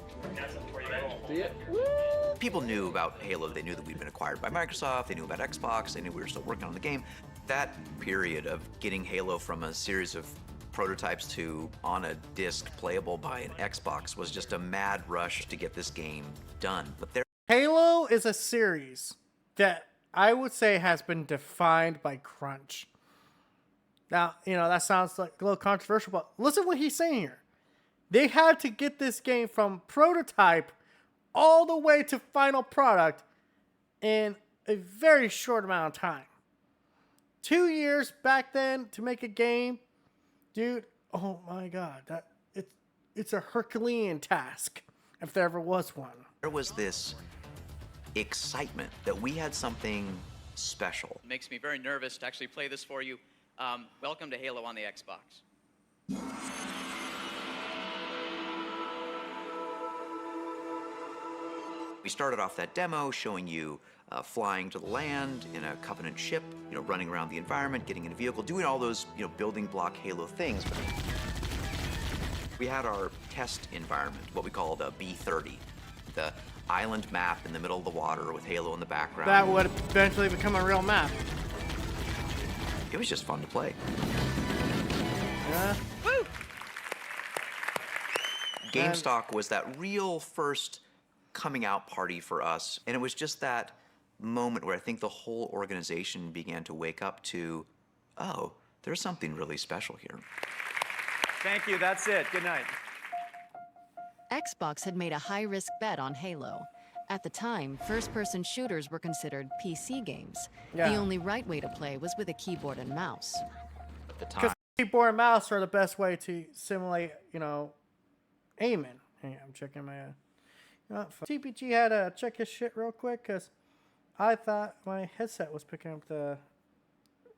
[SPEAKER 6] See it?
[SPEAKER 9] People knew about Halo. They knew that we'd been acquired by Microsoft. They knew about Xbox. They knew we were still working on the game. That period of getting Halo from a series of prototypes to on a disc playable by an Xbox was just a mad rush to get this game done. But
[SPEAKER 1] Halo is a series that I would say has been defined by crunch. Now, that sounds like a little controversial, but listen what he's saying here. They had to get this game from prototype all the way to final product in a very short amount of time. 2 years back then to make a game, dude, oh my God, it's a Herculean task, if there ever was one.
[SPEAKER 9] there was this excitement that we had something special.
[SPEAKER 14] It makes me very nervous to actually play this for you. Welcome to Halo on the Xbox.
[SPEAKER 9] We started off that demo showing you flying to the land in a Covenant ship, running around the environment, getting in a vehicle, doing all those, building block Halo things. But we had our test environment, what we called a B30, the island map in the middle of the water with Halo in the background.
[SPEAKER 1] That would eventually become a real map.
[SPEAKER 9] It was just fun to play.
[SPEAKER 1] Yeah.
[SPEAKER 9] Woo! GameStock was that real first coming out party for us, and it was just that moment where I think the whole organization began to wake up to, oh, there's something really special here.
[SPEAKER 11] Thank you, that's it. Good night.
[SPEAKER 16] Xbox had made a high-risk bet on Halo. At the time, first-person shooters were considered PC games.
[SPEAKER 1] Yeah.
[SPEAKER 16] The only right way to play was with a keyboard and mouse.
[SPEAKER 9] At the
[SPEAKER 1] Because keyboard and mouse are the best way to simulate, aiming. Hey, I'm checking my... TPG had to check his shit real quick because I thought my headset was picking up the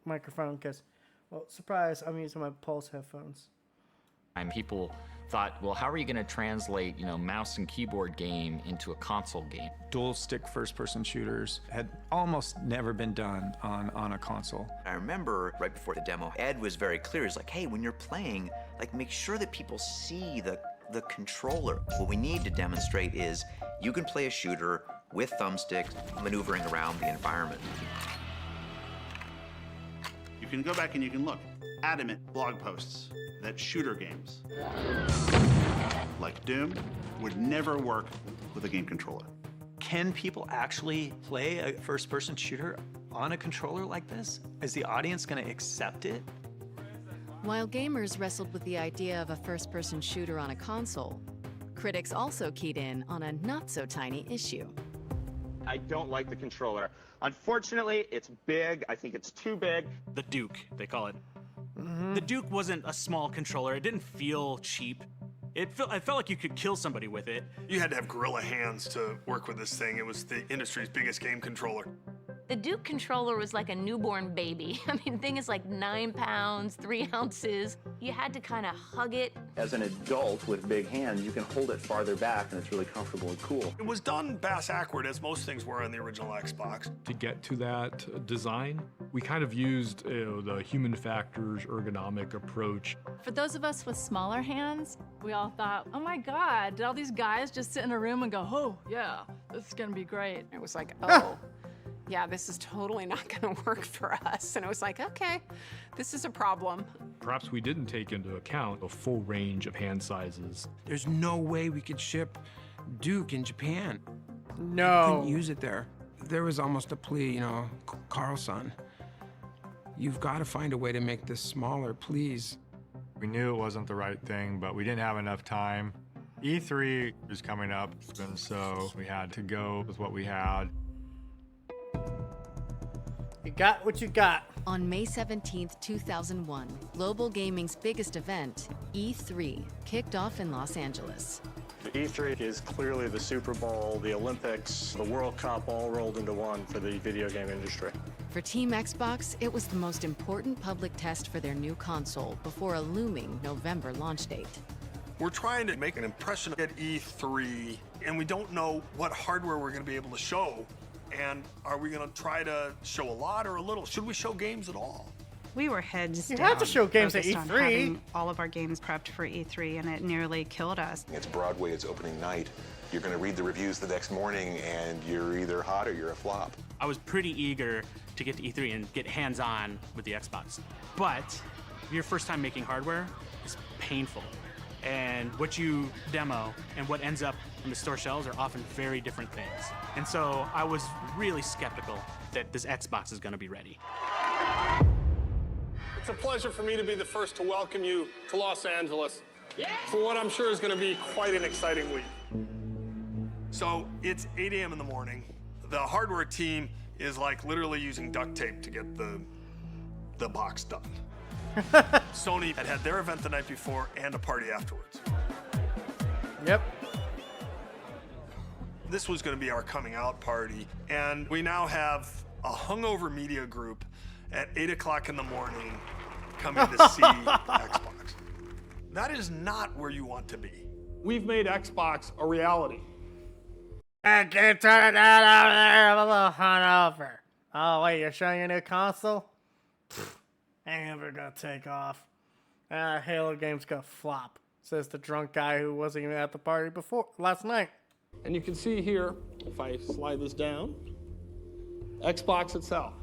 [SPEAKER 1] microphone because, well, surprise, I'm using my Pulse headphones.
[SPEAKER 22] And people thought, well, how are you going to translate, mouse and keyboard game into a console game?
[SPEAKER 15] Dual stick first-person shooters had almost never been done on a console.
[SPEAKER 9] I remember right before the demo, Ed was very clear. He's like, hey, when you're playing, make sure that people see the controller. What we need to demonstrate is you can play a shooter with thumbsticks maneuvering around the environment.
[SPEAKER 20] You can go back and you can look. Adamant blog posts that shooter games, like Doom, would never work with a game controller.
[SPEAKER 15] Can people actually play a first-person shooter on a controller like this? Is the audience going to accept it?
[SPEAKER 16] While gamers wrestled with the idea of a first-person shooter on a console, critics also keyed in on a not-so-tiny issue.
[SPEAKER 7] I don't like the controller. Unfortunately, it's big. I think it's too big.
[SPEAKER 12] The Duke, they call it. The Duke wasn't a small controller. It didn't feel cheap. I felt like you could kill somebody with it.
[SPEAKER 4] You had to have gorilla hands to work with this thing. It was the industry's biggest game controller.
[SPEAKER 3] The Duke controller was like a newborn baby. I mean, the thing is like 9 pounds, 3 ounces. You had to kind of hug it.
[SPEAKER 10] As an adult with big hands, you can hold it farther back and it's really comfortable and cool.
[SPEAKER 4] It was done bass-ackward, as most things were on the original Xbox.
[SPEAKER 13] To get to that design, we kind of used the human factors ergonomic approach.
[SPEAKER 21] For those of us with smaller hands, we all thought, oh my God, did all these guys just sit in a room and go, oh yeah, this is gonna be great.
[SPEAKER 23] It was like, oh, yeah, this is totally not gonna work for us. And it was like, okay, this is a problem.
[SPEAKER 13] Perhaps we didn't take into account a full range of hand sizes.
[SPEAKER 26] There's no way we could ship Duke in Japan.
[SPEAKER 1] No.
[SPEAKER 26] We couldn't use it there. There was almost a plea, you know, Carlson, you've got to find a way to make this smaller, please.
[SPEAKER 27] We knew it wasn't the right thing, but we didn't have enough time. E3 was coming up, and so we had to go with what we had.
[SPEAKER 1] You got what you got.
[SPEAKER 16] On May 17th, 2001, global gaming's biggest event, E3, kicked off in Los Angeles.
[SPEAKER 28] E3 is clearly the Super Bowl, the Olympics, the World Cup all rolled into one for the video game industry.
[SPEAKER 16] For Team Xbox, it was the most important public test for their new console before a looming November launch date.
[SPEAKER 4] We're trying to make an impression at E3, and we don't know what hardware we're going to be able to show. And are we going to try to show a lot or a little? Should we show games at all?
[SPEAKER 8] We were heads
[SPEAKER 1] You
[SPEAKER 8] down.
[SPEAKER 1] had to show games at
[SPEAKER 8] focused on
[SPEAKER 1] E3.
[SPEAKER 8] having all of our games prepped for E3, and it nearly killed us.
[SPEAKER 29] It's Broadway, it's opening night. You're going to read the reviews the next morning, and you're either hot or you're a flop.
[SPEAKER 30] I was pretty eager to get to E3 and get hands-on with the Xbox. But your first time making hardware is painful. And what you demo and what ends up in the store shelves are often very different things. And so I was really skeptical that this Xbox is going to be ready.
[SPEAKER 18] It's a pleasure for me to be the first to welcome you to Los Angeles for what I'm sure is going to be quite an exciting week.
[SPEAKER 4] So it's 8 a.m. in the morning. The hardware team is like literally using duct tape to get the box done. Sony had their event the night before and a party afterwards.
[SPEAKER 1] Yep.
[SPEAKER 4] This was going to be our coming out party, and we now have a hungover media group at 8 o'clock in the morning coming to see Xbox. That is not where you want to be.
[SPEAKER 18] We've made Xbox a reality.
[SPEAKER 1] I can't turn it down over there. I'm a little hungover. Oh, wait, you're showing your new console? Ain't never gonna take off. Halo game's gonna flop, says the drunk guy who wasn't even at the party last night.
[SPEAKER 18] And you can see here, if I slide this down, Xbox itself.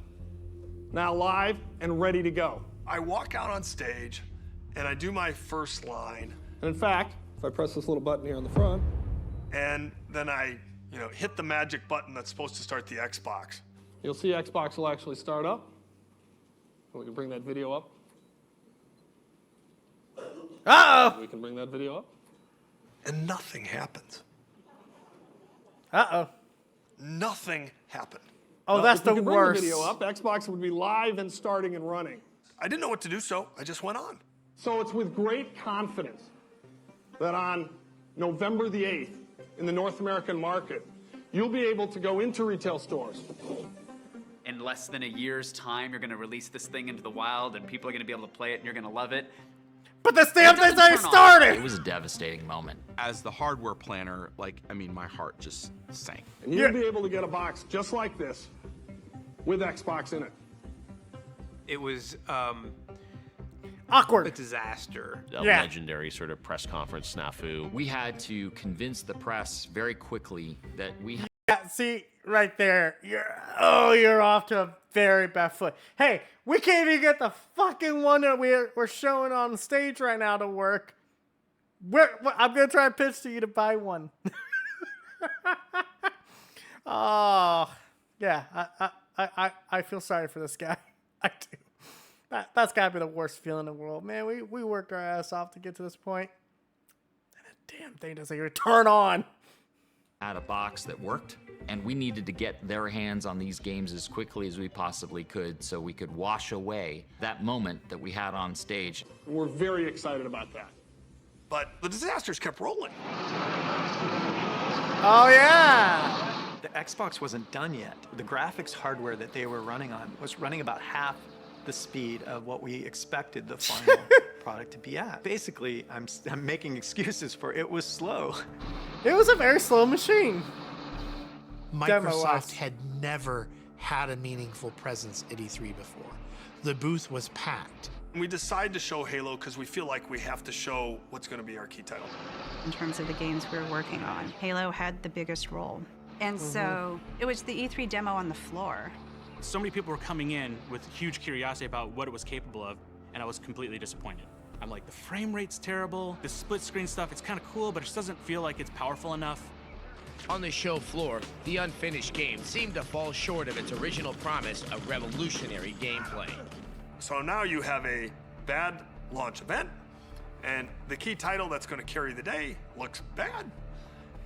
[SPEAKER 18] Now live and ready to go.
[SPEAKER 4] I walk out on stage and I do my first line.
[SPEAKER 18] And in fact, if I press this little button here on the front,
[SPEAKER 4] and then I, hit the magic button that's supposed to start the Xbox.
[SPEAKER 18] you'll see Xbox will actually start up. We can bring that video up.
[SPEAKER 1] Uh-oh!
[SPEAKER 18] We can bring that video up.
[SPEAKER 4] And nothing happens.
[SPEAKER 1] Uh-oh.
[SPEAKER 4] Nothing happened.
[SPEAKER 1] Oh, that's the
[SPEAKER 18] If we could bring
[SPEAKER 1] worst.
[SPEAKER 18] the video up, Xbox would be live and starting and running.
[SPEAKER 4] I didn't know what to do, so I just went on.
[SPEAKER 18] So it's with great confidence that on November the 8th, in the North American market, you'll be able to go into retail stores.
[SPEAKER 31] In less than a year's time, you're going to release this thing into the wild, and people are going to be able to play it, and you're going to love it.
[SPEAKER 1] But the damn thing's already
[SPEAKER 30] It
[SPEAKER 1] started!
[SPEAKER 30] was a devastating moment.
[SPEAKER 32] As the hardware planner, my heart just sank.
[SPEAKER 18] And you'll be able to get a box just like this with Xbox in it.
[SPEAKER 33] It was
[SPEAKER 1] awkward.
[SPEAKER 33] A disaster.
[SPEAKER 34] A legendary sort of press conference snafu.
[SPEAKER 22] We had to convince the press very quickly that we had.
[SPEAKER 1] Yeah, see, right there. You're off to a very bad foot. Hey, we can't even get the fucking one that we're showing on stage right now to work. I'm going to try and pitch to you to buy one. Oh, yeah. I feel sorry for this guy. I do. That's got to be the worst feeling in the world. Man, we worked our ass off to get to this point. And the damn thing doesn't even turn on.
[SPEAKER 22] Had a box that worked, and we needed to get their hands on these games as quickly as we possibly could so we could wash away that moment that we had on stage.
[SPEAKER 18] We're very excited about that.
[SPEAKER 4] But the disasters kept rolling.
[SPEAKER 1] Oh, yeah.
[SPEAKER 2] The Xbox wasn't done yet. The graphics hardware that they were running on was running about half the speed of what we expected the final product to be at. Basically, I'm making excuses for it was slow.
[SPEAKER 1] It was a very slow machine.
[SPEAKER 5] Microsoft had never had a meaningful presence at E3 before. The booth was packed.
[SPEAKER 4] We decided to show Halo because we feel like we have to show what's going to be our key title.
[SPEAKER 8] In terms of the games we were working on, Halo had the biggest role. And so it was the E3 demo on the floor.
[SPEAKER 30] So many people were coming in with huge curiosity about what it was capable of, and I was completely disappointed. I'm like, the frame rate's terrible, the split screen stuff, it's kind of cool, but it just doesn't feel like it's powerful enough.
[SPEAKER 6] On the show floor, the unfinished game seemed to fall short of its original promise of revolutionary gameplay.
[SPEAKER 4] So now you have a bad launch event, and the key title that's going to carry the day looks bad,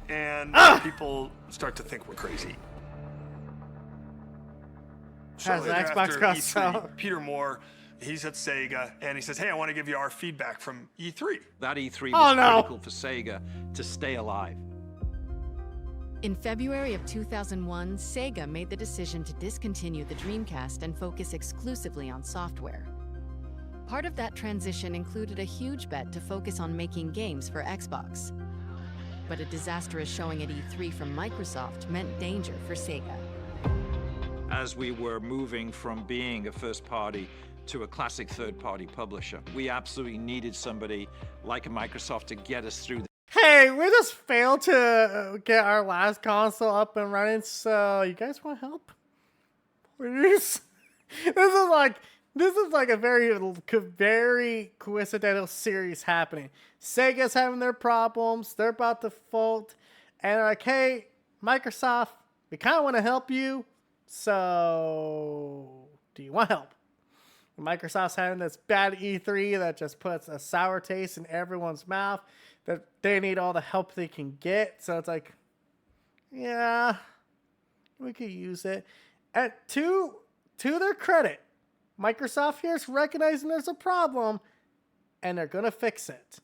[SPEAKER 4] and people start to think we're crazy.
[SPEAKER 1] Has
[SPEAKER 4] Shortly
[SPEAKER 1] an Xbox
[SPEAKER 4] thereafter,
[SPEAKER 1] cross-sell.
[SPEAKER 4] E3, Peter Moore, he's at Sega, and he says, hey, I want to give you our feedback from E3.
[SPEAKER 7] That E3
[SPEAKER 1] Oh,
[SPEAKER 7] was
[SPEAKER 1] no.
[SPEAKER 7] critical for Sega to stay alive.
[SPEAKER 16] In February of 2001, Sega made the decision to discontinue the Dreamcast and focus exclusively on software. Part of that transition included a huge bet to focus on making games for Xbox. But a disastrous showing at E3 from Microsoft meant danger for Sega.
[SPEAKER 7] As we were moving from being a first party to a classic third party publisher, we absolutely needed somebody like a Microsoft to get us through.
[SPEAKER 1] Hey, we just failed to get our last console up and running, so you guys want help? Please? This is like a very coincidental series happening. Sega's having their problems, they're about to fold, and they're like, hey, Microsoft, we kind of want to help you, so do you want help? Microsoft's having this bad E3 that just puts a sour taste in everyone's mouth, that they need all the help they can get. So it's like, yeah, we could use it. And to their credit, Microsoft here is recognizing there's a problem, and they're going to fix it.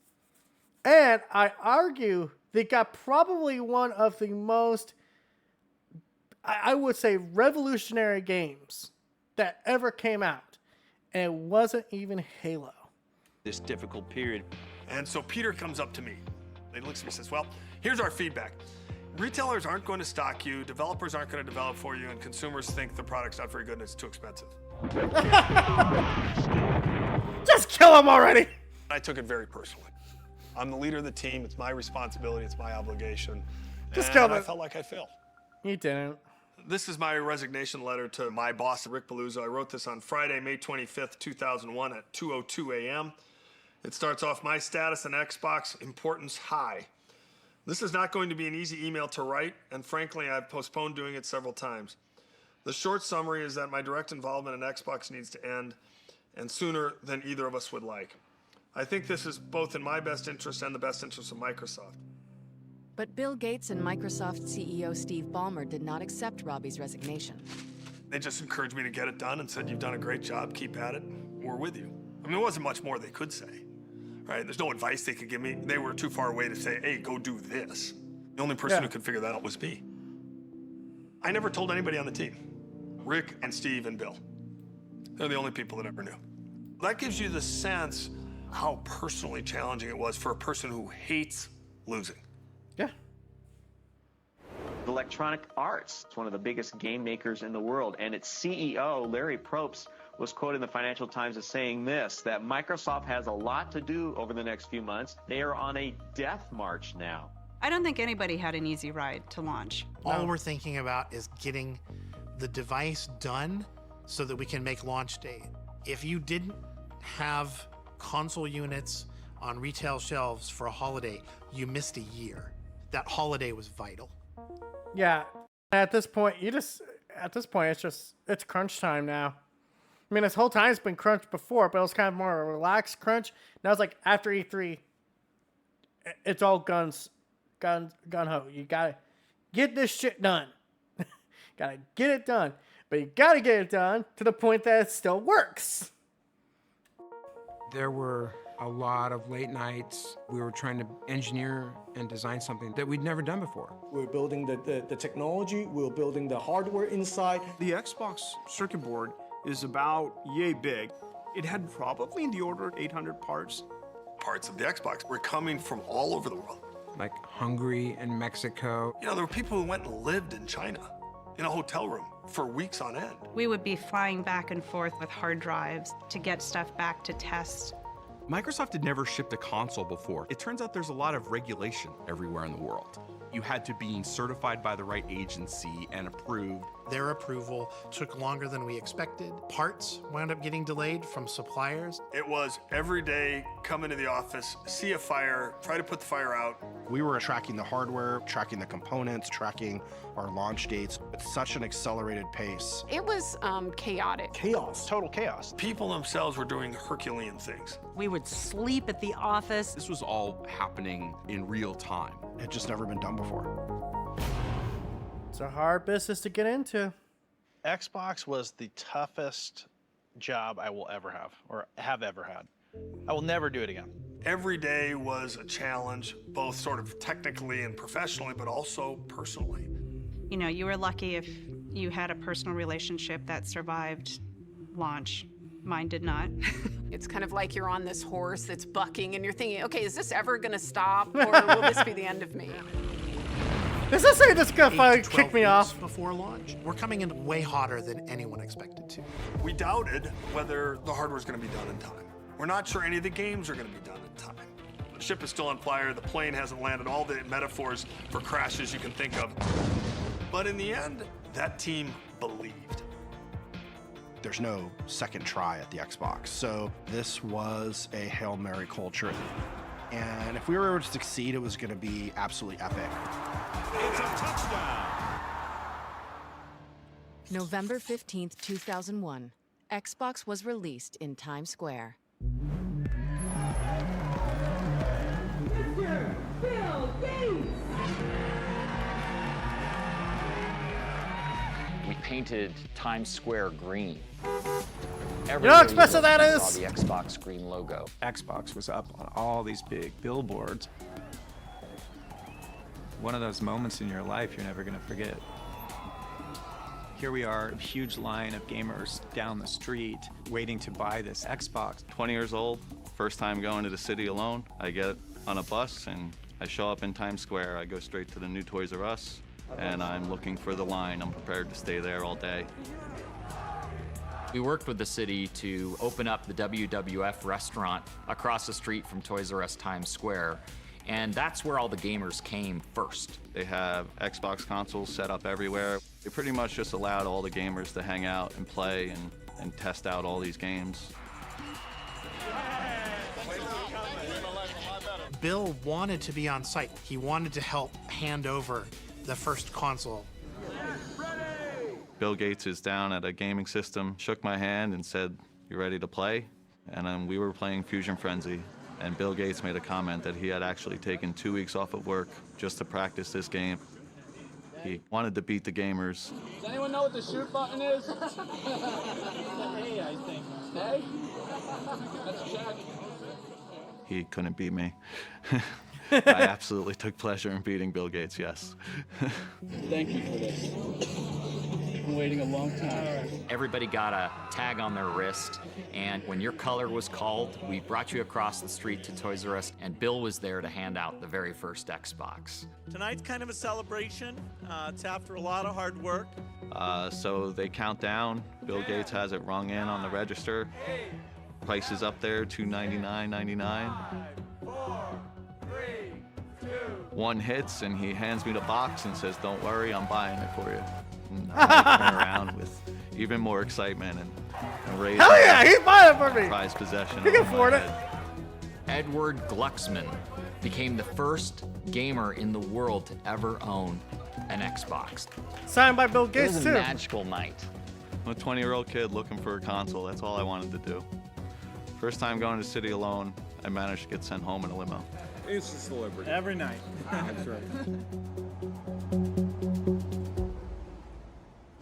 [SPEAKER 1] And I argue they got probably one of the most, I would say, revolutionary games that ever came out. And it wasn't even Halo.
[SPEAKER 7] This difficult period.
[SPEAKER 4] And so Peter comes up to me. He looks at me and says, well, here's our feedback. Retailers aren't going to stock you, developers aren't going to develop for you, and consumers think the product's not very good and it's too expensive.
[SPEAKER 1] Just kill him already!
[SPEAKER 4] I took it very personally. I'm the leader of the team. It's my responsibility. It's my obligation.
[SPEAKER 1] Just
[SPEAKER 4] and
[SPEAKER 1] kill him.
[SPEAKER 4] I felt like I failed.
[SPEAKER 1] You didn't.
[SPEAKER 4] This is my resignation letter to my boss, Rick Paluzzo. I wrote this on Friday, May 25th, 2001 at 2:02 a.m. It starts off, my status on Xbox, importance high. This is not going to be an easy email to write, and frankly, I've postponed doing it several times. The short summary is that my direct involvement in Xbox needs to end, and sooner than either of us would like. I think this is both in my best interest and the best interest of Microsoft.
[SPEAKER 16] But Bill Gates and Microsoft CEO Steve Ballmer did not accept Robbie's resignation.
[SPEAKER 4] They just encouraged me to get it done and said, you've done a great job, keep at it, we're with you. I mean, there wasn't much more they could say, right? There's no advice they could give me. They were too far away to say, hey, go do this. The only person who could figure that out was me. I never told anybody on the team. Rick and Steve and Bill. They're the only people that ever knew. That gives you the sense how personally challenging it was for a person who hates losing.
[SPEAKER 1] Yeah.
[SPEAKER 10] Electronic Arts, it's one of the biggest game makers in the world, and its CEO, Larry Probst, was quoted in the Financial Times as saying this, that Microsoft has a lot to do over the next few months. They are on a death march now.
[SPEAKER 8] I don't think anybody had an easy ride to launch.
[SPEAKER 5] All we're thinking about is getting the device done so that we can make launch date. If you didn't have console units on retail shelves for a holiday, you missed a year. That holiday was vital.
[SPEAKER 1] Yeah. At this point, it's crunch time now. I mean, this whole time it's been crunch before, but it was kind of more of a relaxed crunch. Now it's like after E3, it's all gun ho. You gotta get this shit done. Gotta get it done. But you gotta get it done to the point that it still works.
[SPEAKER 26] There were A lot of late nights. We were trying to engineer and design something that we'd never done before.
[SPEAKER 3] We're building the technology, we're building the hardware inside.
[SPEAKER 9] The Xbox circuit board is about yay big. It had probably in the order of 800 parts.
[SPEAKER 4] Parts of the Xbox were coming from all over the world.
[SPEAKER 26] Like Hungary and Mexico.
[SPEAKER 4] You know, there were people who went and lived in China in a hotel room for weeks on end.
[SPEAKER 8] We would be flying back and forth with hard drives to get stuff back to test.
[SPEAKER 32] Microsoft had never shipped a console before. It turns out there's a lot of regulation everywhere in the world. You had to be certified by the right agency and approved.
[SPEAKER 5] Their approval took longer than we expected. Parts wound up getting delayed from suppliers.
[SPEAKER 4] It was every day, come into the office, see a fire, try to put the fire out.
[SPEAKER 11] We were tracking the hardware, tracking the components, tracking our launch dates at such an accelerated pace.
[SPEAKER 12] It was chaotic.
[SPEAKER 11] Chaos, total chaos.
[SPEAKER 4] People themselves were doing Herculean things.
[SPEAKER 13] We would sleep at the office.
[SPEAKER 32] This was all happening in real time.
[SPEAKER 11] It had just never been done before.
[SPEAKER 1] It's a hard business to get into.
[SPEAKER 14] Xbox was the toughest job I will ever have, or have ever had. I will never do it again.
[SPEAKER 4] Every day was a challenge, both sort of technically and professionally, but also personally.
[SPEAKER 8] You know, you were lucky if you had a personal relationship that survived launch. Mine did not.
[SPEAKER 12] It's kind of like you're on this horse that's bucking and you're thinking, okay, is this ever gonna stop, or will this be the end of me?
[SPEAKER 1] Does that say this guy finally kick me off?
[SPEAKER 5] Before launch, we're coming in way hotter than anyone expected to.
[SPEAKER 4] We doubted whether the hardware was going to be done in time. We're not sure any of the games are going to be done in time. The ship is still on fire, the plane hasn't landed, all the metaphors for crashes you can think of. But in the end, that team believed.
[SPEAKER 11] There's no second try at the Xbox, so this was a Hail Mary culture. And if we were able to succeed, it was going to be absolutely epic.
[SPEAKER 15] It's a touchdown.
[SPEAKER 16] November 15th, 2001. Xbox was released in Times Square.
[SPEAKER 15] Mr. Bill Gates!
[SPEAKER 22] We painted Times Square green.
[SPEAKER 1] You know how expensive that
[SPEAKER 22] I
[SPEAKER 1] is?
[SPEAKER 22] saw the Xbox green logo.
[SPEAKER 27] Xbox was up on all these big billboards.
[SPEAKER 2] One of those moments in your life you're never going to forget. Here we are, a huge line of gamers down the street waiting to buy this Xbox.
[SPEAKER 17] 20 years old, first time going to the city alone. I get on a bus and I show up in Times Square. I go straight to the new Toys R Us and I'm looking for the line. I'm prepared to stay there all day.
[SPEAKER 22] We worked with the city to open up the WWF restaurant across the street from Toys R Us Times Square. And that's where all the gamers came first.
[SPEAKER 17] They have Xbox consoles set up everywhere. They pretty much just allowed all the gamers to hang out and play and test out all these games.
[SPEAKER 5] Bill wanted to be on site. He wanted to help hand over the first console.
[SPEAKER 17] Bill Gates is down at a gaming system, shook my hand and said, "You ready to play?" And then we were playing Fusion Frenzy. And Bill Gates made a comment that he had actually taken 2 weeks off of work just to practice this game. He wanted to beat the gamers.
[SPEAKER 15] Does anyone know what the shoot button is? A, I think. A? Let's check.
[SPEAKER 17] He couldn't beat me. I absolutely took pleasure in beating Bill Gates, yes.
[SPEAKER 15] Thank you for this. Been waiting a long time.
[SPEAKER 22] Everybody got a tag on their wrist, and when your color was called, we brought you across the street to Toys R Us, and Bill was there to hand out the very first Xbox.
[SPEAKER 19] Tonight's kind of a celebration. It's after a lot of hard work.
[SPEAKER 17] So they count down. Bill Gates has it rung in on the register. Price is up there, $299.99. 1 hits, and he hands me the box and says, "Don't worry, I'm buying it for you." And I turn around with even more excitement and raise
[SPEAKER 1] Hell yeah, he's buying it for me.
[SPEAKER 17] Prized possession.
[SPEAKER 1] He can afford it.
[SPEAKER 22] Edward Glucksman became the first gamer in the world to ever own an Xbox.
[SPEAKER 1] Signed by Bill Gates,
[SPEAKER 17] It was
[SPEAKER 1] too.
[SPEAKER 17] a magical night. I'm a 20-year-old kid looking for a console. That's all I wanted to do. First time going to the city alone, I managed to get sent home in a limo.
[SPEAKER 15] It's a celebrity. Every night. That's right.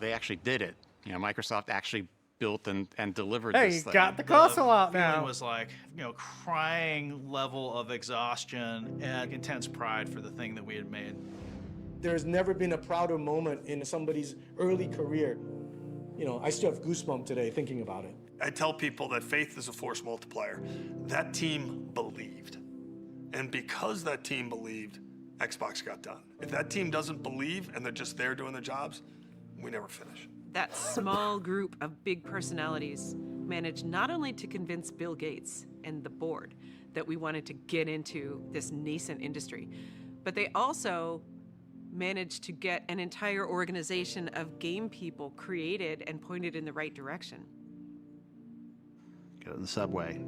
[SPEAKER 20] They actually did it. You know, Microsoft actually
[SPEAKER 6] built and delivered
[SPEAKER 1] Hey,
[SPEAKER 6] this
[SPEAKER 1] you
[SPEAKER 6] thing.
[SPEAKER 1] got the console out
[SPEAKER 14] feeling
[SPEAKER 1] now.
[SPEAKER 14] was like, crying level of exhaustion and intense pride for the thing that we had made.
[SPEAKER 3] There's never been a prouder moment in somebody's early career. I still have goosebumps today thinking about it.
[SPEAKER 4] I tell people that faith is a force multiplier. That team believed. And because that team believed, Xbox got done. If that team doesn't believe and they're just there doing their jobs, we never finish.
[SPEAKER 7] That small group of big personalities managed not only to convince Bill Gates and the board that we wanted to get into this nascent industry, but they also managed to get an entire organization of game people created and pointed in the right direction.
[SPEAKER 11] Get in the subway.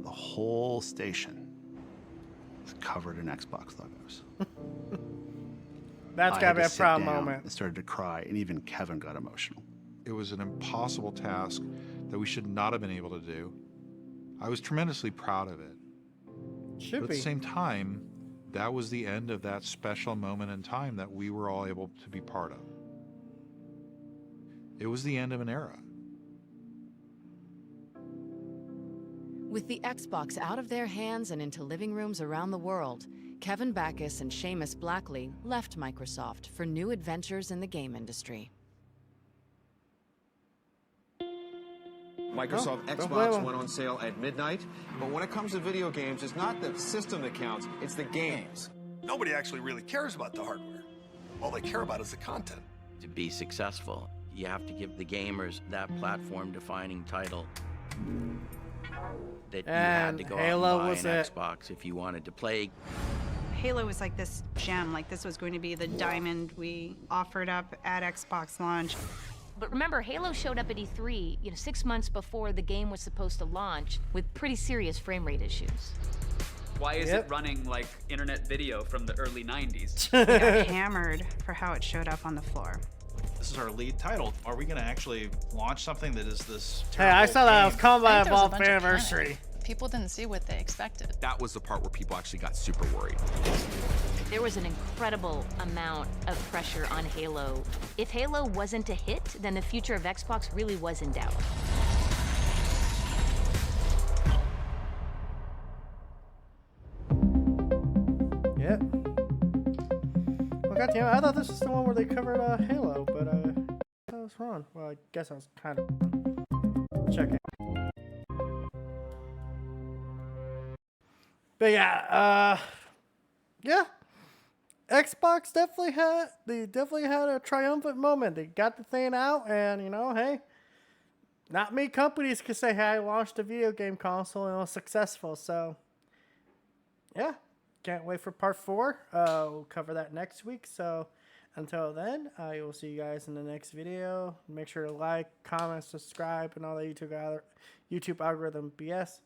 [SPEAKER 11] The whole station is covered in Xbox logos.
[SPEAKER 1] That's
[SPEAKER 11] I
[SPEAKER 1] gotta
[SPEAKER 11] had
[SPEAKER 1] be
[SPEAKER 11] to
[SPEAKER 1] a
[SPEAKER 11] sit
[SPEAKER 1] proud
[SPEAKER 11] down
[SPEAKER 1] moment.
[SPEAKER 11] and started to cry, and even Kevin got emotional.
[SPEAKER 27] It was an impossible task that we should not have been able to do. I was tremendously proud of it.
[SPEAKER 1] Should
[SPEAKER 27] But at
[SPEAKER 1] be.
[SPEAKER 27] the same time, that was the end of that special moment in time that we were all able to be part of. It was the end of an era.
[SPEAKER 16] With the Xbox out of their hands and into living rooms around the world, Kevin Backus and Seamus Blackley left Microsoft for new adventures in the game industry.
[SPEAKER 18] Microsoft Xbox went on sale at midnight, but when it comes to video games, it's not the system that counts, it's the games.
[SPEAKER 4] Nobody actually really cares about the hardware. All they care about is the content.
[SPEAKER 20] To be successful, you have to give the gamers that platform-defining title. That you had to go
[SPEAKER 1] Halo
[SPEAKER 20] out and buy
[SPEAKER 1] was
[SPEAKER 20] an
[SPEAKER 1] it.
[SPEAKER 20] Xbox if you wanted to play.
[SPEAKER 8] Halo was like this gem, like this was going to be the diamond we offered up at Xbox launch.
[SPEAKER 21] But remember, Halo showed up at E3, 6 months before the game was supposed to launch with pretty serious frame rate issues.
[SPEAKER 23] Why is it running like internet video from the early 90s?
[SPEAKER 8] We got hammered for how it showed up on the floor.
[SPEAKER 14] This is our lead title. Are we going to actually launch something that is this
[SPEAKER 1] Hey, I
[SPEAKER 14] terrible
[SPEAKER 1] saw that was
[SPEAKER 14] game?
[SPEAKER 1] Combat
[SPEAKER 24] there was a
[SPEAKER 1] Evolved
[SPEAKER 24] bunch of
[SPEAKER 1] Anniversary.
[SPEAKER 24] People didn't see what they expected.
[SPEAKER 32] That was the part where people actually got super worried.
[SPEAKER 21] There was an incredible amount of pressure on Halo. If Halo wasn't a hit, then the future of Xbox really was in doubt.
[SPEAKER 1] Yep. Well, goddamn, I thought this was the one where they covered Halo, but I was wrong. Well, I guess I was kind of checking. But yeah, Xbox definitely had a triumphant moment. They got the thing out, and hey, not many companies can say, "Hey, I launched a video game console and it was successful." So, yeah, can't wait for part 4. We'll cover that next week. So, until then, I will see you guys in the next video. Make sure to like, comment, subscribe, and all the YouTube algorithm BS.